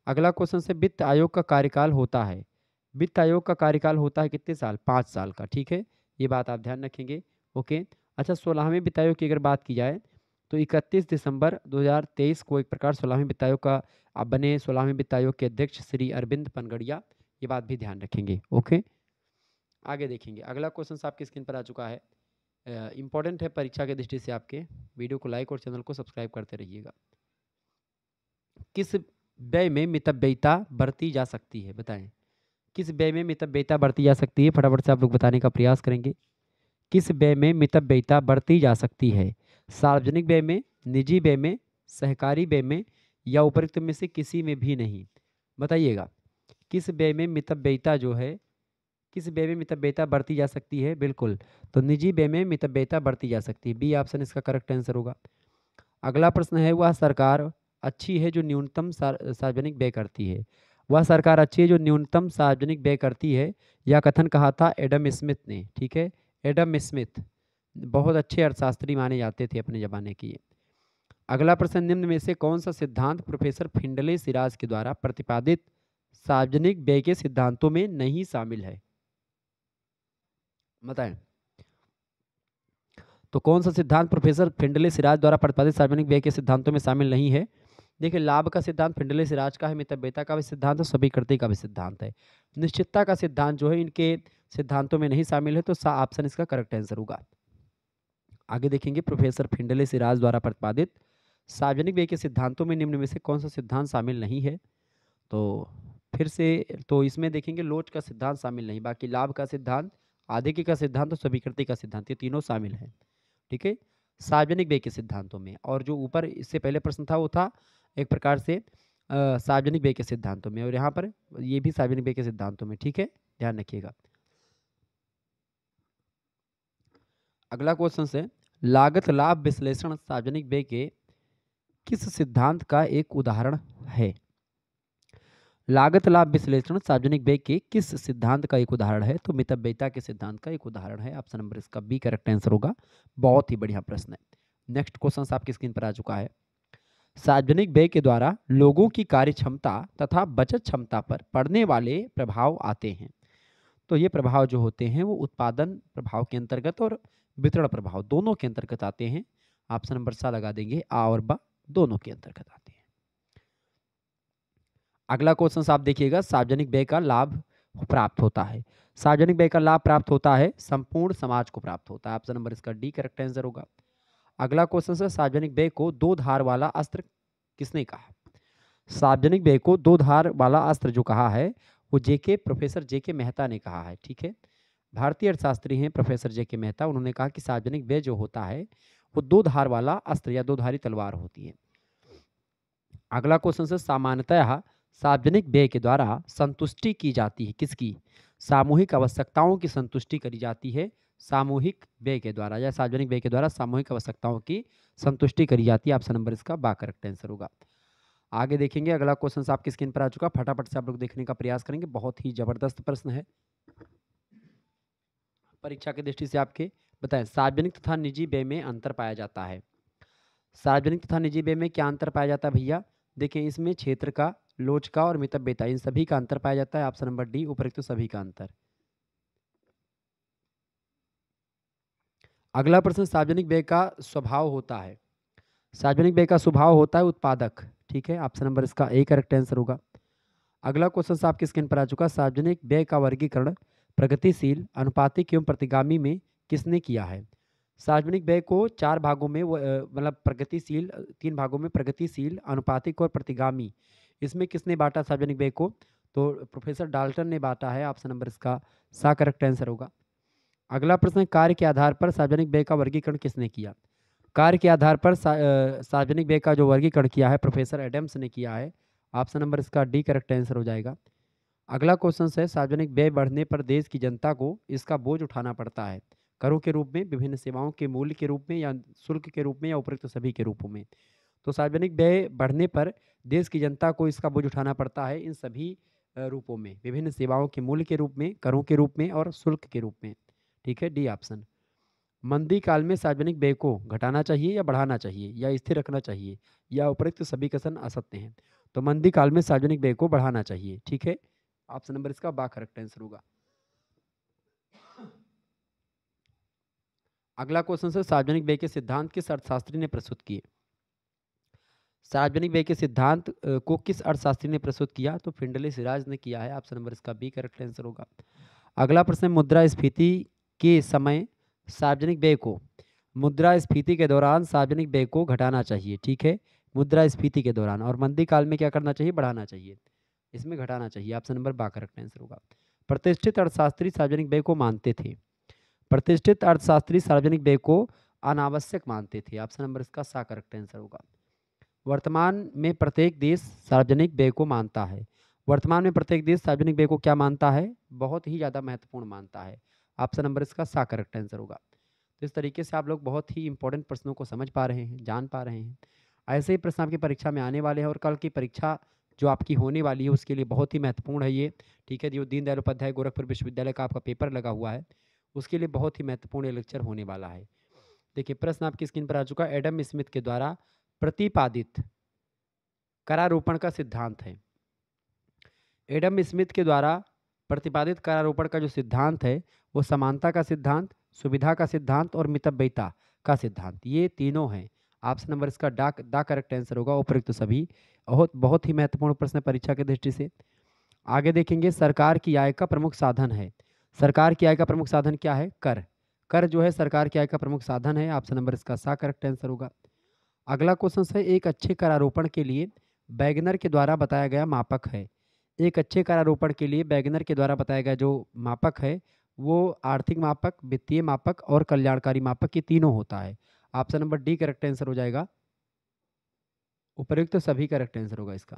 अगला क्वेश्चन से वित्त आयोग का कार्यकाल होता है। वित्त आयोग का कार्यकाल होता है कितने साल? 5 साल का। ठीक है, ये बात आप ध्यान रखेंगे। ओके, अच्छा 16वें वित्त आयोग की अगर बात की जाए तो 31 दिसंबर 2023 को एक प्रकार 16वें वित्त आयोग का बने 16वें वित्त आयोग के अध्यक्ष श्री अरविंद पनगड़िया। ये बात भी ध्यान रखेंगे। ओके, आगे देखेंगे। अगला क्वेश्चन आपकी स्क्रीन पर आ चुका है। इंपॉर्टेंट है परीक्षा की दृष्टि से। आपके वीडियो को लाइक और चैनल को सब्सक्राइब करते रहिएगा। किस व्यय में मितव्ययिता बरती जा सकती है? बताएं, किस व्यय में मितव्ययिता बरती जा सकती है? फटाफट से आप लोग बताने का प्रयास करेंगे। किस व्यय में मितव्ययिता बरती जा सकती है? सार्वजनिक व्यय में, निजी व्यय में, सहकारी व्यय में या उपरोक्त में से किसी में भी नहीं? बताइएगा, किस व्यय में मितव्ययिता जो है, किस व्यय में मितव्ययिता बरती जा सकती है? बिल्कुल, तो निजी व्यय में मितव्ययिता बरती जा सकती है। बी ऑप्शन इसका करेक्ट आंसर होगा। अगला प्रश्न है, वह सरकार अच्छी है जो न्यूनतम सार्वजनिक व्यय करती है। वह सरकार अच्छी है जो न्यूनतम सार्वजनिक व्यय करती है, यह कथन कहा था एडम स्मिथ ने। ठीक है, एडम स्मिथ बहुत अच्छे अर्थशास्त्री माने जाते थे अपने ज़माने की। अगला प्रश्न, निम्न में से कौन सा सिद्धांत प्रोफेसर फिंडले सिराज के द्वारा प्रतिपादित सार्वजनिक व्यय के सिद्धांतों में नहीं शामिल है? बताएं, तो कौन सा सिद्धांत प्रोफेसर फिंडले सिराज द्वारा प्रतिपादित सार्वजनिक व्यय के सिद्धांतों में शामिल नहीं है? देखिए, लाभ का सिद्धांत फिंडले सिराज का है, मितव्ययिता का भी सिद्धांत है, स्वीकृति का भी सिद्धांत है। निश्चितता का सिद्धांत जो है इनके सिद्धांतों में नहीं शामिल है, तो सा ऑप्शन इसका करेक्ट आंसर होगा। आगे देखेंगे, प्रोफेसर फिंडले सिराज द्वारा प्रतिपादित सार्वजनिक व्यय के सिद्धांतों में निम्न में से कौन सा सिद्धांत शामिल नहीं है? तो फिर से तो इसमें देखेंगे लोच का सिद्धांत शामिल नहीं, बाकी लाभ का सिद्धांत, आधिक्य का सिद्धांत और स्वीकृति का सिद्धांत, ये तीनों शामिल हैं। ठीक है, सार्वजनिक व्यय के सिद्धांतों में। और जो ऊपर इससे पहले प्रश्न था वो था एक प्रकार से सार्वजनिक व्यय के सिद्धांतों में, और यहाँ पर ये भी सार्वजनिक व्यय के सिद्धांतों में। ठीक है, ध्यान रखिएगा। अगला क्वेश्चन से, लागत लाभ विश्लेषण सार्वजनिक व्यय के किस सिद्धांत का एक उदाहरण है? लागत लाभ विश्लेषण सार्वजनिक व्यय के किस सिद्धांत का एक उदाहरण है? तो मितव्ययिता के सिद्धांत का एक उदाहरण है। ऑप्शन नंबर इसका बी करेक्ट आंसर होगा। बहुत ही बढ़िया प्रश्न है। नेक्स्ट क्वेश्चन आपकी स्क्रीन पर आ चुका है। सार्वजनिक व्यय के द्वारा लोगों की कार्य क्षमता तथा बचत क्षमता पर पड़ने वाले प्रभाव आते हैं। तो ये प्रभाव जो होते हैं वो उत्पादन प्रभाव के अंतर्गत और वितरण प्रभाव दोनों के अंतर्गत आते हैं। ऑप्शन नंबर सा लगा देंगे, आ और बा दोनों के अंतर्गत आते हैं। अगला क्वेश्चन आप देखिएगा, सार्वजनिक व्यय का लाभ प्राप्त होता है। सार्वजनिक व्यय का लाभ प्राप्त होता है, संपूर्ण समाज को प्राप्त होता है। ऑप्शन नंबर इसका डी करेक्ट आंसर होगा। अगला क्वेश्चन है, सार्वजनिक व्यय को दो धार वाला अस्त्र किसने कहा? सार्वजनिक व्यय को दो धार वाला अस्त्र जो कहा है वो प्रोफेसर जेके मेहता ने कहा है। ठीक है, भारतीय अर्थशास्त्री हैं प्रोफेसर जेके मेहता। उन्होंने कहा कि सार्वजनिक व्यय जो होता है वो दो धार वाला अस्त्र या दो धारी तलवार होती है। अगला क्वेश्चन है, सामान्यतः सार्वजनिक व्यय के द्वारा संतुष्टि की जाती है किसकी? सामूहिक आवश्यकताओं की संतुष्टि करी जाती है सामूहिक व्यय के द्वारा, या सार्वजनिक व्यय के द्वारा सामूहिक आवश्यकताओं की संतुष्टि करी जाती है। ऑप्शन नंबर इसका बा करेक्ट आंसर होगा। आगे देखेंगे, अगला क्वेश्चन आपकी स्क्रीन पर आ चुका, फटाफट से आप लोग देखने का प्रयास करेंगे। बहुत ही जबरदस्त प्रश्न है परीक्षा की दृष्टि से आपके। बताएं, सार्वजनिक तथा निजी व्यय में अंतर पाया जाता है। सार्वजनिक तथा निजी व्यय में क्या अंतर पाया जाता है भैया? देखिए, इसमें क्षेत्र का, लोच का और मितव्ययता, इन सभी का अंतर पाया जाता है। ऑप्शन नंबर डी उपरोक्त सभी का अंतर। अगला प्रश्न, सार्वजनिक व्यय का स्वभाव होता है। सार्वजनिक व्यय का स्वभाव होता है उत्पादक। ठीक है, ऑप्शन नंबर इसका ए करेक्ट आंसर होगा। अगला क्वेश्चन आपकी स्क्रीन पर आ चुका, सार्वजनिक व्यय का वर्गीकरण प्रगतिशील, अनुपातिक एवं प्रतिगामी में किसने किया है? सार्वजनिक व्यय को चार भागों में मतलब प्रगतिशील, तीन भागों में प्रगतिशील, अनुपातिक और प्रतिगामी, इसमें किसने बांटा सार्वजनिक व्यय को? तो प्रोफेसर डाल्टन ने बांटा है। ऑप्शन नंबर इसका सा करेक्ट आंसर होगा। अगला प्रश्न, कार्य के आधार पर सार्वजनिक व्यय का वर्गीकरण किसने किया? कार्य के आधार पर सार्वजनिक व्यय का जो वर्गीकरण किया है प्रोफेसर एडम्स ने किया है। ऑप्शन नंबर इसका डी करेक्ट आंसर हो जाएगा। अगला क्वेश्चन है, सार्वजनिक व्यय बढ़ने पर देश की जनता को इसका बोझ उठाना पड़ता है, करों के रूप में, विभिन्न सेवाओं के मूल्य के रूप में, या शुल्क के रूप में, या उपरोक्त सभी के रूपों में। तो सार्वजनिक व्यय बढ़ने पर देश की जनता को इसका बोझ उठाना पड़ता है इन सभी रूपों में, विभिन्न सेवाओं के मूल्य के रूप में, करों के रूप में और शुल्क के रूप में। ठीक है, डी ऑप्शन। मंदी काल में सार्वजनिक व्यय को घटाना चाहिए या बढ़ाना चाहिए या स्थिर रखना चाहिए, या उपरोक्त सभी कथन असत्य हैं? तो मंदी काल में सार्वजनिक व्यय को बढ़ाना चाहिए। ठीक है, ऑप्शन नंबर इसका बा करेक्ट आंसर होगा। अगला क्वेश्चन है, सार्वजनिक व्यय के सिद्धांत किस अर्थशास्त्री ने प्रस्तुत किए? सार्वजनिक व्यय के सिद्धांत को किस अर्थशास्त्री ने प्रस्तुत किया? तो फिंडले सिराज ने किया है। ऑप्शन नंबर इसका बी करेक्ट आंसर होगा। अगला प्रश्न, मुद्रास्फीति के समय सार्वजनिक व्यय को, मुद्रास्फीति के दौरान सार्वजनिक व्यय को घटाना चाहिए। ठीक है, मुद्रास्फीति के दौरान, और मंदी काल में क्या करना चाहिए? बढ़ाना चाहिए, इसमें घटाना चाहिए। ऑप्शन नंबर बा करेक्ट आंसर होगा। प्रतिष्ठित अर्थशास्त्री सार्वजनिक व्यय को मानते थे। प्रतिष्ठित अर्थशास्त्री सार्वजनिक व्यय को अनावश्यक मानते थे। ऑप्शन नंबर इसका सा करेक्ट आंसर होगा। वर्तमान में प्रत्येक देश सार्वजनिक व्यय को मानता है। वर्तमान में प्रत्येक देश सार्वजनिक व्यय को क्या मानता है? बहुत ही ज़्यादा महत्वपूर्ण मानता है। ऑप्शन नंबर इसका सा करेक्ट आंसर होगा। तो इस तरीके से आप लोग बहुत ही इंपॉर्टेंट प्रश्नों को समझ पा रहे हैं, जान पा रहे हैं। ऐसे ही प्रश्न आपकी परीक्षा में आने वाले हैं, और कल की परीक्षा जो आपकी होने वाली है उसके लिए बहुत ही महत्वपूर्ण है ये। ठीक है, जो दीनदयाल उपाध्याय गोरखपुर विश्वविद्यालय का आपका पेपर लगा हुआ है उसके लिए बहुत ही महत्वपूर्ण लेक्चर होने वाला है। देखिए, प्रश्न आपकी स्क्रीन पर आ चुका है, एडम स्मिथ के द्वारा प्रतिपादित करारोपण का सिद्धांत है। एडम स्मिथ के द्वारा प्रतिपादित करारोपण का जो सिद्धांत है वो समानता का सिद्धांत, सुविधा का सिद्धांत और मितव्ययिता का सिद्धांत, ये तीनों हैं। ऑप्शन नंबर इसका दा करेक्ट आंसर होगा, उपयुक्त सभी। बहुत ही महत्वपूर्ण प्रश्न परीक्षा की दृष्टि से। आगे देखेंगे, सरकार की आय का प्रमुख साधन है। सरकार की आय का प्रमुख साधन क्या है? कर। कर जो है सरकार की आय का प्रमुख साधन है। ऑप्शन नंबर इसका सा करेक्ट आंसर होगा। अगला क्वेश्चन है, एक अच्छे करारोपण के लिए वैगनर के द्वारा बताया गया मापक है। एक अच्छे करारोपण के लिए वैगनर के द्वारा बताया गया जो मापक है वो आर्थिक मापक, वित्तीय मापक और कल्याणकारी मापक, ये तीनों होता है। Option number D correct answer हो जाएगा, उपर्युक्त सभी करेक्ट आंसर होगा इसका।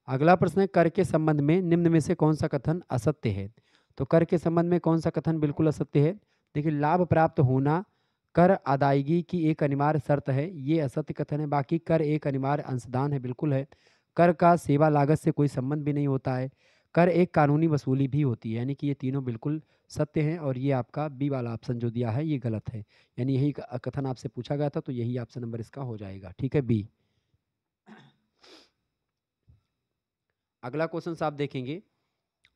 अगला प्रश्न है, कर के संबंध में निम्न में से कौन सा कथन असत्य है? तो कर के संबंध में कौन सा कथन बिल्कुल असत्य है? देखिए, लाभ प्राप्त होना कर अदायगी की एक अनिवार्य शर्त है, ये असत्य कथन है। बाकी कर एक अनिवार्य अंशदान है, बिल्कुल है। कर का सेवा लागत से कोई संबंध भी नहीं होता है। कर एक कानूनी वसूली भी होती है, यानी कि ये तीनों बिल्कुल सत्य हैं। और ये आपका बी वाला ऑप्शन जो दिया है ये गलत है, यानी यही कथन आपसे पूछा गया था, तो यही ऑप्शन नंबर इसका हो जाएगा। ठीक है, बी। अगला क्वेश्चन आप देखेंगे,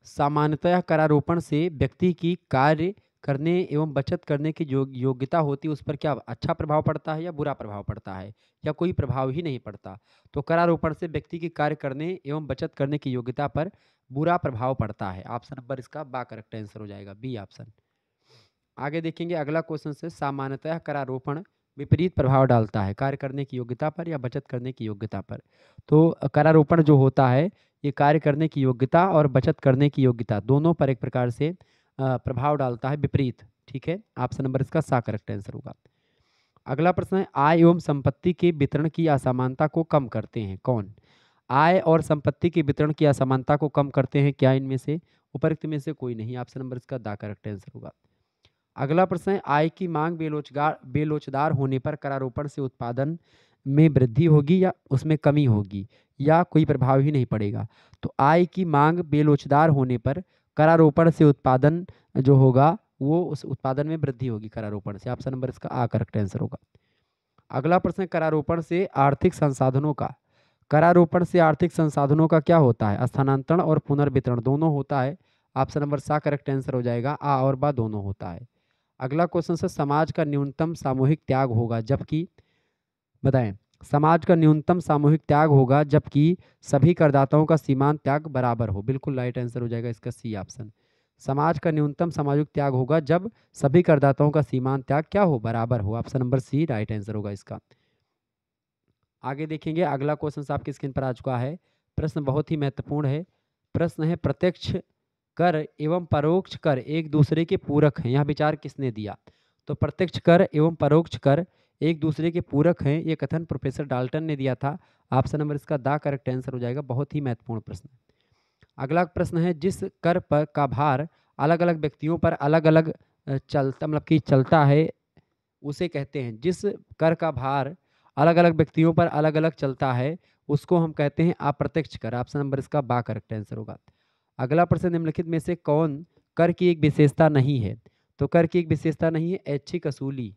सामान्यतः करारोपण से व्यक्ति की कार्य करने एवं बचत करने की जो योग्यता होती है उस पर क्या अच्छा प्रभाव पड़ता है या बुरा प्रभाव पड़ता है या कोई प्रभाव ही नहीं पड़ता। तो करारोपण से व्यक्ति की कार्य करने एवं बचत करने की योग्यता पर बुरा प्रभाव पड़ता है। ऑप्शन नंबर इसका बा करेक्ट आंसर हो जाएगा, बी ऑप्शन। आगे देखेंगे अगला क्वेश्चन से, सामान्यतः करारोपण विपरीत प्रभाव डालता है कार्य करने की योग्यता पर या बचत करने की योग्यता पर। तो करारोपण जो होता है ये कार्य करने की योग्यता और बचत करने की योग्यता दोनों पर एक प्रकार से प्रभाव डालता है विपरीत। ठीक है, ऑप्शन नंबर इसका सा करेक्ट आंसर होगा। अगला प्रश्न है, आय एवं संपत्ति के वितरण की असमानता को कम करते हैं कौन। आय और संपत्ति के वितरण की असमानता को कम करते हैं क्या इनमें से उपरोक्त में से कोई नहीं। ऑप्शन नंबर इसका दा करेक्ट आंसर होगा। अगला प्रश्न है, आय की मांग बेलोचदार होने पर करारोपण से उत्पादन में वृद्धि होगी या उसमें कमी होगी या कोई प्रभाव ही नहीं पड़ेगा। तो आय की मांग बेलोचदार होने पर करारोपण से उत्पादन जो होगा वो उस उत्पादन में वृद्धि होगी करारोपण से। ऑप्शन नंबर इसका आ करेक्ट आंसर होगा। अगला प्रश्न है, करारोपण से आर्थिक संसाधनों का क्या होता है, स्थानांतरण और पुनर्वितरण दोनों होता है। ऑप्शन नंबर सा करेक्ट आंसर हो जाएगा, आ और बा दोनों होता है। अगला क्वेश्चन से, समाज का न्यूनतम सामूहिक त्याग होगा जबकि, बताएं, समाज का न्यूनतम सामूहिक त्याग होगा जबकि सभी करदाताओं का सीमांत त्याग बराबर हो। बिल्कुल राइट आंसर हो जाएगा इसका सी ऑप्शन। समाज का न्यूनतम सामाजिक त्याग होगा जब सभी करदाताओं का सीमांत त्याग क्या हो, बराबर हो। Option number C right answer होगा इसका। आगे देखेंगे अगला क्वेश्चन आपकी स्क्रीन पर आ चुका है। प्रश्न बहुत ही महत्वपूर्ण है। प्रश्न है, प्रत्यक्ष कर एवं परोक्ष कर एक दूसरे के पूरक हैं, यह विचार किसने दिया। तो प्रत्यक्ष कर एवं परोक्ष कर एक दूसरे के पूरक हैं, ये कथन प्रोफेसर डाल्टन ने दिया था। ऑप्शन नंबर इसका दा करेक्ट आंसर हो जाएगा। बहुत ही महत्वपूर्ण प्रश्न। अगला प्रश्न है, जिस कर पर का भार अलग अलग व्यक्तियों पर अलग अलग चलता मतलब कि चलता है उसे कहते हैं, जिस कर का भार अलग अलग व्यक्तियों पर अलग अलग चलता है उसको हम कहते हैं अप्रत्यक्ष कर। ऑप्शन नंबर इसका बा करेक्ट आंसर होगा। अगला प्रश्न, निम्नलिखित में से कौन कर की एक विशेषता नहीं है। तो कर की एक विशेषता नहीं है ऐच्छिक असूली।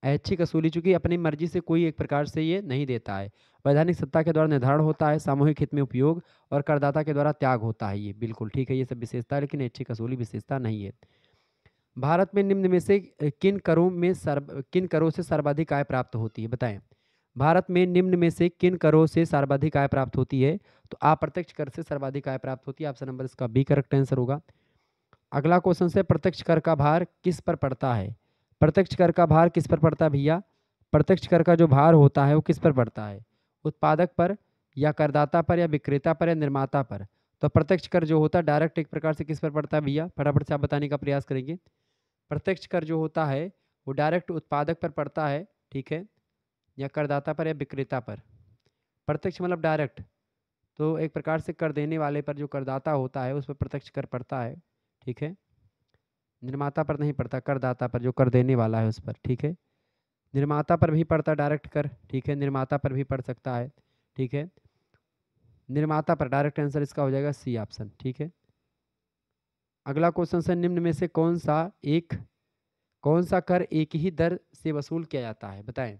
ऐच्छिक असूली चूंकि अपनी मर्जी से कोई एक प्रकार से ये नहीं देता है। वैधानिक सत्ता के द्वारा निर्धारण होता है, सामूहिक हित में उपयोग और करदाता के द्वारा त्याग होता है। ये बिल्कुल ठीक है, ये सब विशेषता है, लेकिन ऐच्छिक असूली विशेषता नहीं है। भारत में निम्न में से किन करों से सर्वाधिक आय प्राप्त होती है, बताएं। भारत में निम्न में से किन करों से सर्वाधिक आय प्राप्त होती है। तो अप्रत्यक्ष कर से सर्वाधिक आय प्राप्त होती है। ऑप्शन नंबर इसका बी करेक्ट आंसर होगा। अगला क्वेश्चन से, प्रत्यक्ष कर का भार किस पर पड़ता है। प्रत्यक्ष कर का भार किस पर पड़ता है भैया। प्रत्यक्ष कर का जो भार होता है वो किस पर पड़ता है, उत्पादक पर या करदाता पर या विक्रेता पर या निर्माता पर। तो प्रत्यक्ष कर जो होता है डायरेक्ट एक प्रकार से किस पर पड़ता है भैया, फटाफट से आप बताने का प्रयास करेंगे। प्रत्यक्ष कर जो होता है वो डायरेक्ट उत्पादक पर पड़ता है, ठीक है, या करदाता पर या विक्रेता पर। प्रत्यक्ष मतलब डायरेक्ट, तो एक प्रकार से कर देने वाले पर जो करदाता होता है उस पर प्रत्यक्ष कर पड़ता है, ठीक है। निर्माता पर नहीं पड़ता, करदाता पर जो कर देने वाला है उस पर, ठीक है। निर्माता पर भी पड़ता डायरेक्ट कर, ठीक है, निर्माता पर भी पड़ सकता है, ठीक है। निर्माता पर डायरेक्ट आंसर इसका हो जाएगा सी ऑप्शन, ठीक है। अगला क्वेश्चन है, निम्न में से कौन सा कर एक ही दर से वसूल किया जाता है, बताएं।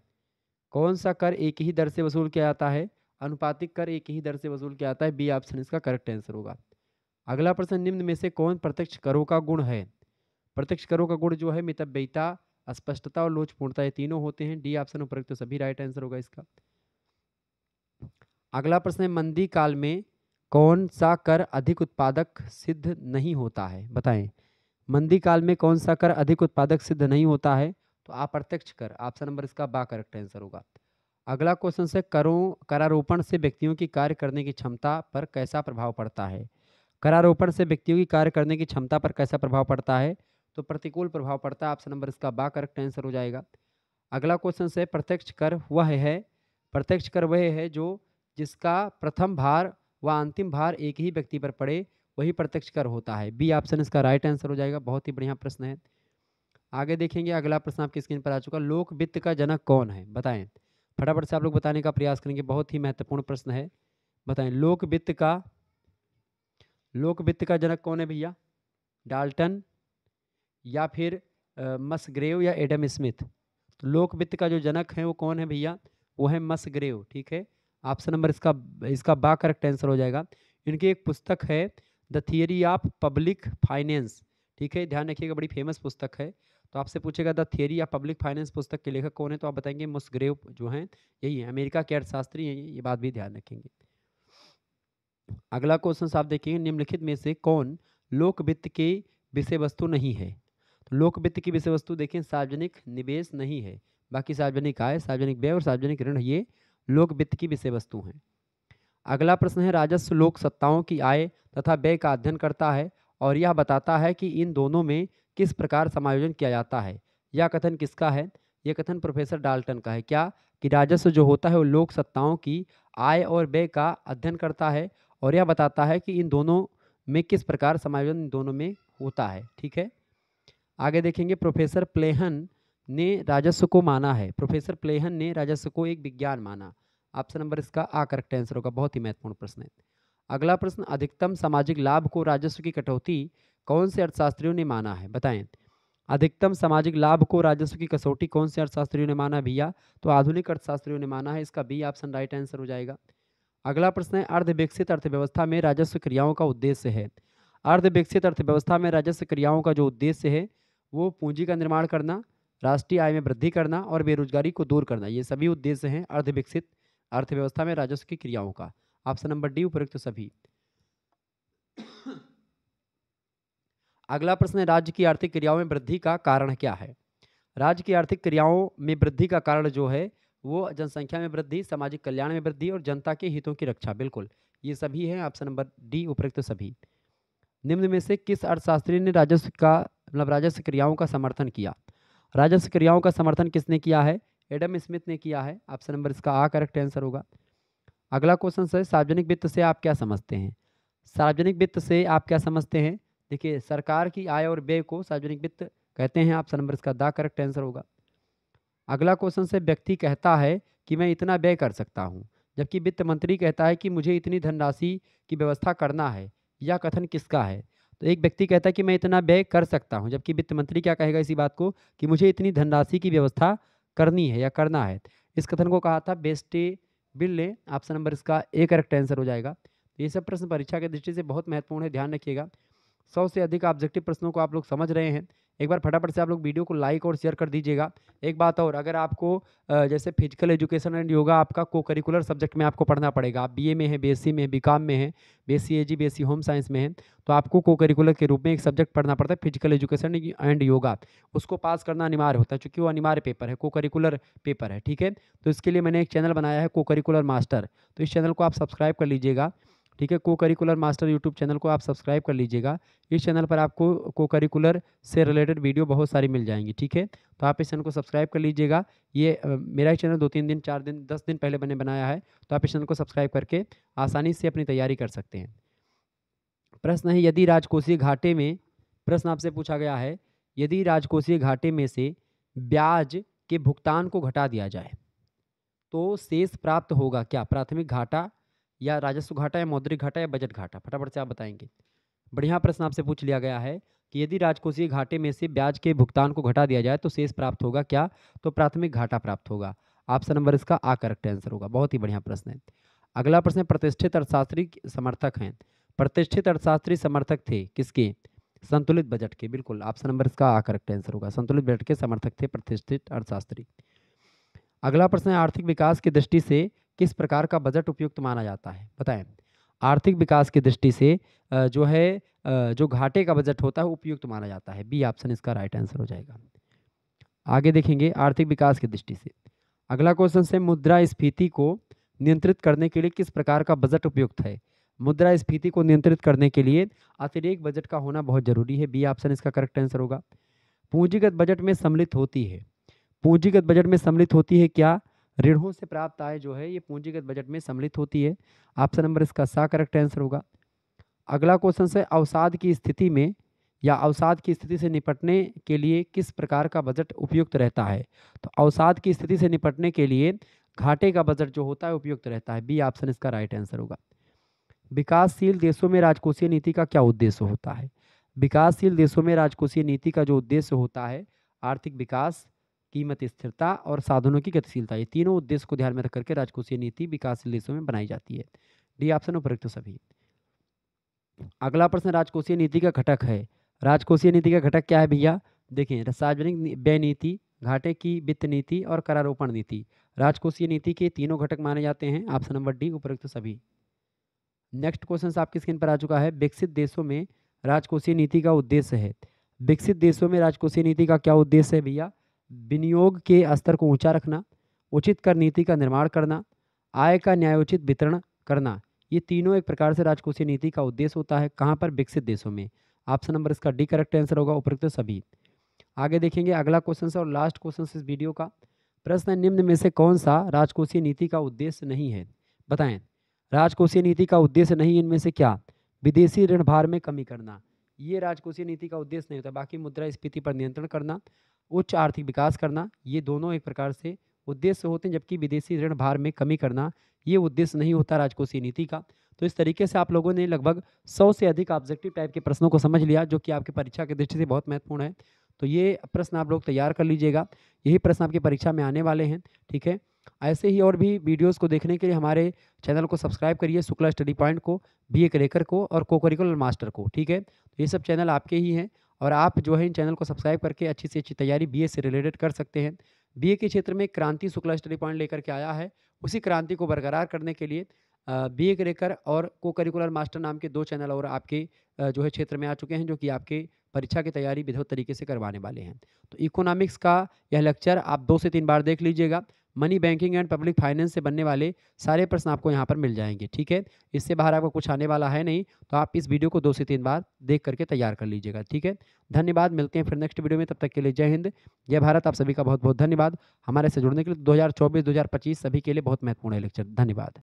कौन सा कर एक ही दर से वसूल किया जाता है, अनुपातिक कर एक ही दर से वसूल किया जाता है। बी ऑप्शन इसका करेक्ट आंसर होगा। अगला प्रश्न, निम्न में से कौन प्रत्यक्ष करों का गुण है। प्रत्यक्ष करों का गुण जो है मितव्ययिता, स्पष्टता और लोचपूर्णता, ये तीनों होते हैं। डी ऑप्शन उपरोक्त तो सभी राइट आंसर होगा इसका। अगला प्रश्न है, मंदी काल में कौन सा कर अधिक उत्पादक सिद्ध नहीं होता है, बताएं। मंदी काल में कौन सा कर अधिक उत्पादक सिद्ध नहीं होता है। तो अप्रत्यक्ष कर, ऑप्शन नंबर इसका बा करेक्ट आंसर होगा। अगला क्वेश्चन से, करारोपण से व्यक्तियों की कार्य करने की क्षमता पर कैसा प्रभाव पड़ता है। करारोपण से व्यक्तियों की कार्य करने की क्षमता पर कैसा प्रभाव पड़ता है। तो प्रतिकूल प्रभाव पड़ता है। ऑप्शन नंबर इसका बा करेक्ट आंसर हो जाएगा। अगला क्वेश्चन से, प्रत्यक्ष कर वह है जो जिसका प्रथम भार व अंतिम भार एक ही व्यक्ति पर पड़े, वही प्रत्यक्ष कर होता है। बी ऑप्शन इसका राइट आंसर हो जाएगा। बहुत ही बढ़िया प्रश्न है। आगे देखेंगे अगला प्रश्न आपकी स्क्रीन पर आ चुका, लोक वित्त का जनक कौन है, बताएं। फटाफट से आप लोग बताने का प्रयास करेंगे, बहुत ही महत्वपूर्ण प्रश्न है। बताएं, लोक वित्त का जनक कौन है भैया, डाल्टन या फिर मसग्रेव या एडम स्मिथ। तो लोक वित्त का जो जनक है वो कौन है भैया, वो है मसग्रेव, ठीक है। ऑप्शन नंबर इसका इसका बा करेक्ट आंसर हो जाएगा। इनकी एक पुस्तक है the theory of public finance, ठीक है, ध्यान रखिएगा, बड़ी फेमस पुस्तक है। तो आपसे पूछेगा the theory of public finance पुस्तक के लेखक कौन है, तो आप बताएंगे मुस्ग्रेव जो हैं, यही है, अमेरिका के अर्थशास्त्री हैं, ये बात भी ध्यान रखेंगे। अगला क्वेश्चन आप देखेंगे, निम्नलिखित में से कौन लोक वित्त की विषय वस्तु नहीं है। तो लोक वित्त की विषय वस्तु देखें, सार्वजनिक निवेश नहीं है, बाकी सार्वजनिक आय, सार्वजनिक व्यय और सार्वजनिक ऋण ये लोक वित्त की विषय वस्तु हैं। अगला प्रश्न है, राजस्व लोक सत्ताओं की आय तथा व्यय का अध्ययन करता है और यह बताता है कि इन दोनों में किस प्रकार समायोजन किया जाता है। यह कथन किसका है, यह कथन प्रोफेसर डाल्टन का है। क्या कि राजस्व जो होता है वो लोक सत्ताओं की आय और व्यय का अध्ययन करता है और यह बताता है कि इन दोनों में किस प्रकार समायोजन इन दोनों में होता है, ठीक है। आगे देखेंगे, प्रोफेसर प्लेहन ने राजस्व को माना है, प्रोफेसर प्लेहन ने राजस्व को एक विज्ञान माना। ऑप्शन नंबर इसका आ करेक्ट आंसर होगा, बहुत ही महत्वपूर्ण प्रश्न है। अगला प्रश्न, अधिकतम सामाजिक लाभ को राजस्व की कटौती कौन से अर्थशास्त्रियों ने माना है, बताएं। अधिकतम सामाजिक लाभ को राजस्व की कसौटी कौन से अर्थशास्त्रियों ने माना भैया, तो आधुनिक अर्थशास्त्रियों ने माना है, इसका बी ऑप्शन राइट आंसर हो जाएगा। अगला प्रश्न है, अर्धविकसित अर्थव्यवस्था में राजस्व क्रियाओं का उद्देश्य है। अर्धविकसित अर्थव्यवस्था में राजस्व क्रियाओं का जो उद्देश्य है वो पूंजी का निर्माण करना, राष्ट्रीय आय में वृद्धि करना और बेरोजगारी को दूर करना, ये सभी उद्देश्य हैं अर्धविकसित अर्थव्यवस्था में राजस्व की क्रियाओं का। ऑप्शन नंबर डी उपयुक्त सभी। अगला प्रश्न है, राज्य की आर्थिक क्रियाओं में वृद्धि का कारण क्या है। राज्य की आर्थिक क्रियाओं में वृद्धि का कारण जो है वो जनसंख्या में वृद्धि, सामाजिक कल्याण में वृद्धि और जनता के हितों की रक्षा, बिल्कुल ये सभी हैं, ऑप्शन नंबर डी उपयुक्त सभी। निम्न में से किस अर्थशास्त्री ने राजस्व का मतलब राजस्व क्रियाओं का समर्थन किया। राजस्व क्रियाओं का समर्थन किसने किया है, एडम स्मिथ ने किया है, ऑप्शन नंबर इसका आ करेक्ट आंसर होगा। अगला क्वेश्चन है, सार्वजनिक वित्त से आप क्या समझते हैं। सार्वजनिक वित्त से आप क्या समझते हैं, देखिए सरकार की आय और व्यय को सार्वजनिक वित्त कहते हैं, ऑप्शन नंबर इसका दा करेक्ट आंसर होगा। अगला क्वेश्चन से, व्यक्ति कहता है कि मैं इतना व्यय कर सकता हूँ जबकि वित्त मंत्री कहता है कि मुझे इतनी धनराशि की व्यवस्था करना है, यह कथन किसका है। तो एक व्यक्ति कहता है कि मैं इतना व्यय कर सकता हूँ जबकि वित्त मंत्री क्या कहेगा इसी बात को कि मुझे इतनी धनराशि की व्यवस्था करनी है या करना है। इस कथन को कहा था वेस्टिबिल ने, ऑप्शन नंबर इसका ए करेक्ट आंसर हो जाएगा। ये सब प्रश्न परीक्षा की दृष्टि से बहुत महत्वपूर्ण है, ध्यान रखिएगा। 100 से अधिक ऑब्जेक्टिव प्रश्नों को आप लोग समझ रहे हैं, एक बार फटाफट से आप लोग वीडियो को लाइक और शेयर कर दीजिएगा। एक बात और, अगर आपको जैसे फिजिकल एजुकेशन एंड योगा आपका को करिकुलर सब्जेक्ट में आपको पढ़ना पड़ेगा, आप बीए में है, बीएससी में है, बीकॉम में है, बीएससी एजी, बीएससी होम साइंस में है, तो आपको को करिकुलर के रूप में एक सब्जेक्ट पढ़ना पड़ता है फिजिकल एजुकेशन एंड योगा, उसको पास करना अनिवार्य होता है क्योंकि वो अनिवार्य पेपर है, को करिकुलर पेपर है, ठीक है। तो इसके लिए मैंने एक चैनल बनाया है को करिकुलर मास्टर, तो इस चैनल को आप सब्सक्राइब कर लीजिएगा, ठीक है। को करिकुलर मास्टर यूट्यूब चैनल को आप सब्सक्राइब कर लीजिएगा। इस चैनल पर आपको को करिकुलर से रिलेटेड वीडियो बहुत सारी मिल जाएंगी, ठीक है। तो आप इस चैनल को सब्सक्राइब कर लीजिएगा। ये मेरा ही चैनल 2-3 दिन 4 दिन 10 दिन पहले मैंने बनाया है, तो आप इस चैनल को सब्सक्राइब करके आसानी से अपनी तैयारी कर सकते हैं। प्रश्न है, यदि राजकोषीय घाटे में, प्रश्न आपसे पूछा गया है, यदि राजकोषीय घाटे में से ब्याज के भुगतान को घटा दिया जाए तो शेष प्राप्त होगा क्या, प्राथमिक घाटा या राजस्व घाटा या मौद्रिक घाटा या बजट घाटा, फटाफट से आप बताएंगे। बढ़िया प्रश्न आपसे पूछ लिया गया है कि यदि राजकोषीय घाटे में से ब्याज के भुगतान को घटा दिया जाए तो शेष प्राप्त होगा क्या, तो प्राथमिक घाटा प्राप्त होगा। ऑप्शन नंबर इसका आ करेक्ट आंसर होगा, बहुत ही बढ़िया प्रश्न है। अगला प्रश्न, प्रतिष्ठित अर्थशास्त्री समर्थक हैं, प्रतिष्ठित अर्थशास्त्री समर्थक थे किसके, संतुलित बजट के, बिल्कुल ऑप्शन नंबर इसका आ करेक्ट आंसर होगा, संतुलित बजट के समर्थक थे प्रतिष्ठित अर्थशास्त्री। अगला प्रश्न है, आर्थिक विकास की दृष्टि से किस प्रकार का बजट उपयुक्त माना जाता है, बताएं। आर्थिक विकास की दृष्टि से जो है जो घाटे का बजट होता है उपयुक्त माना जाता है, बी ऑप्शन इसका राइट आंसर हो जाएगा। आगे देखेंगे, आर्थिक विकास की दृष्टि से अगला क्वेश्चन से, मुद्रास्फीति को नियंत्रित करने के लिए किस प्रकार का बजट उपयुक्त है। मुद्रास्फीति को नियंत्रित करने के लिए अतिरेक बजट का होना बहुत जरूरी है, बी ऑप्शन इसका करेक्ट आंसर होगा। पूंजीगत बजट में सम्मिलित होती है, पूंजीगत बजट में सम्मिलित होती है क्या, ऋणों से प्राप्त आय जो है ये पूंजीगत बजट में सम्मिलित होती है, ऑप्शन नंबर इसका सा करेक्ट आंसर होगा। अगला क्वेश्चन है, अवसाद की स्थिति में या अवसाद की स्थिति से निपटने के लिए किस प्रकार का बजट उपयुक्त रहता है। तो अवसाद की स्थिति से निपटने के लिए घाटे का बजट जो होता है उपयुक्त रहता है, बी ऑप्शन इसका राइट आंसर होगा। विकासशील देशों में राजकोषीय नीति का क्या उद्देश्य होता है। विकासशील देशों में राजकोषीय नीति का जो उद्देश्य होता है आर्थिक विकास कीमत स्थिरता और साधनों की गतिशीलता, ये तीनों उद्देश्य को ध्यान में रख करके राजकोषीय नीति विकासशील देशों में बनाई जाती है। डी ऑप्शन उपयुक्त सभी। अगला प्रश्न राजकोषीय नीति का घटक है। राजकोषीय नीति का घटक क्या है भैया? देखें, सार्वजनिक व्यय नीति, घाटे की वित्त नीति और करारोपण नीति राजकोषीय नीति के तीनों घटक माने जाते हैं। ऑप्शन नंबर डी उपयुक्त सभी। नेक्स्ट क्वेश्चन आपकी स्क्रीन पर आ चुका है। विकसित देशों में राजकोषीय नीति का उद्देश्य है। विकसित देशों में राजकोषीय नीति का क्या उद्देश्य है भैया? विनियोग के स्तर को ऊंचा रखना, उचित कर नीति का निर्माण करना, आय का न्यायोचित वितरण करना, ये तीनों एक प्रकार से राजकोषीय नीति का उद्देश्य होता है। कहाँ पर? विकसित देशों में। ऑप्शन नंबर इसका डी करेक्ट आंसर होगा, उपयुक्त सभी। आगे देखेंगे अगला क्वेश्चन और लास्ट क्वेश्चन इस वीडियो का। प्रश्न है, निम्न में से कौन सा राजकोषीय नीति का उद्देश्य नहीं है? बताएं। राजकोषीय नीति का उद्देश्य नहीं इनमें से क्या? विदेशी ऋण भार में कमी करना, ये राजकोषीय नीति का उद्देश्य नहीं होता। बाकी मुद्रास्फीति पर नियंत्रण करना, उच्च आर्थिक विकास करना, ये दोनों एक प्रकार से उद्देश्य होते हैं, जबकि विदेशी ऋण भार में कमी करना ये उद्देश्य नहीं होता राजकोषीय नीति का। तो इस तरीके से आप लोगों ने लगभग 100 से अधिक ऑब्जेक्टिव टाइप के प्रश्नों को समझ लिया, जो कि आपकी परीक्षा की दृष्टि से बहुत महत्वपूर्ण है। तो ये प्रश्न आप लोग तैयार कर लीजिएगा, यही प्रश्न आपकी परीक्षा में आने वाले हैं। ठीक है, ऐसे ही और भी वीडियोस को देखने के लिए हमारे चैनल को सब्सक्राइब करिए, शुक्ला स्टडी पॉइंट को, बीए करेकर को और को-करिकुलर मास्टर को। ठीक है, तो ये सब चैनल आपके ही हैं और आप जो है इन चैनल को सब्सक्राइब करके अच्छी से अच्छी तैयारी बीए से रिलेटेड कर सकते हैं। बीए के क्षेत्र में क्रांति शुक्ला स्टडी पॉइंट लेकर के आया है, उसी क्रांति को बरकरार करने के लिए बीए करेकर और को-करिकुलर मास्टर नाम के 2 चैनल और आपके जो है क्षेत्र में आ चुके हैं, जो कि आपके परीक्षा की तैयारी विधिवत तरीके से करवाने वाले हैं। तो इकोनॉमिक्स का यह लेक्चर आप 2 से 3 बार देख लीजिएगा। Money, banking and public finance से बनने वाले सारे प्रश्न आपको यहाँ पर मिल जाएंगे। ठीक है, इससे बाहर आपको कुछ आने वाला है नहीं, तो आप इस वीडियो को 2 से 3 बार देख करके तैयार कर लीजिएगा। ठीक है, धन्यवाद। मिलते हैं फिर नेक्स्ट वीडियो में, तब तक के लिए जय हिंद, जय भारत। आप सभी का बहुत बहुत धन्यवाद। हमारे से जुड़ने के लिए 2024-2025 सभी के लिए बहुत महत्वपूर्ण है लेक्चर। धन्यवाद।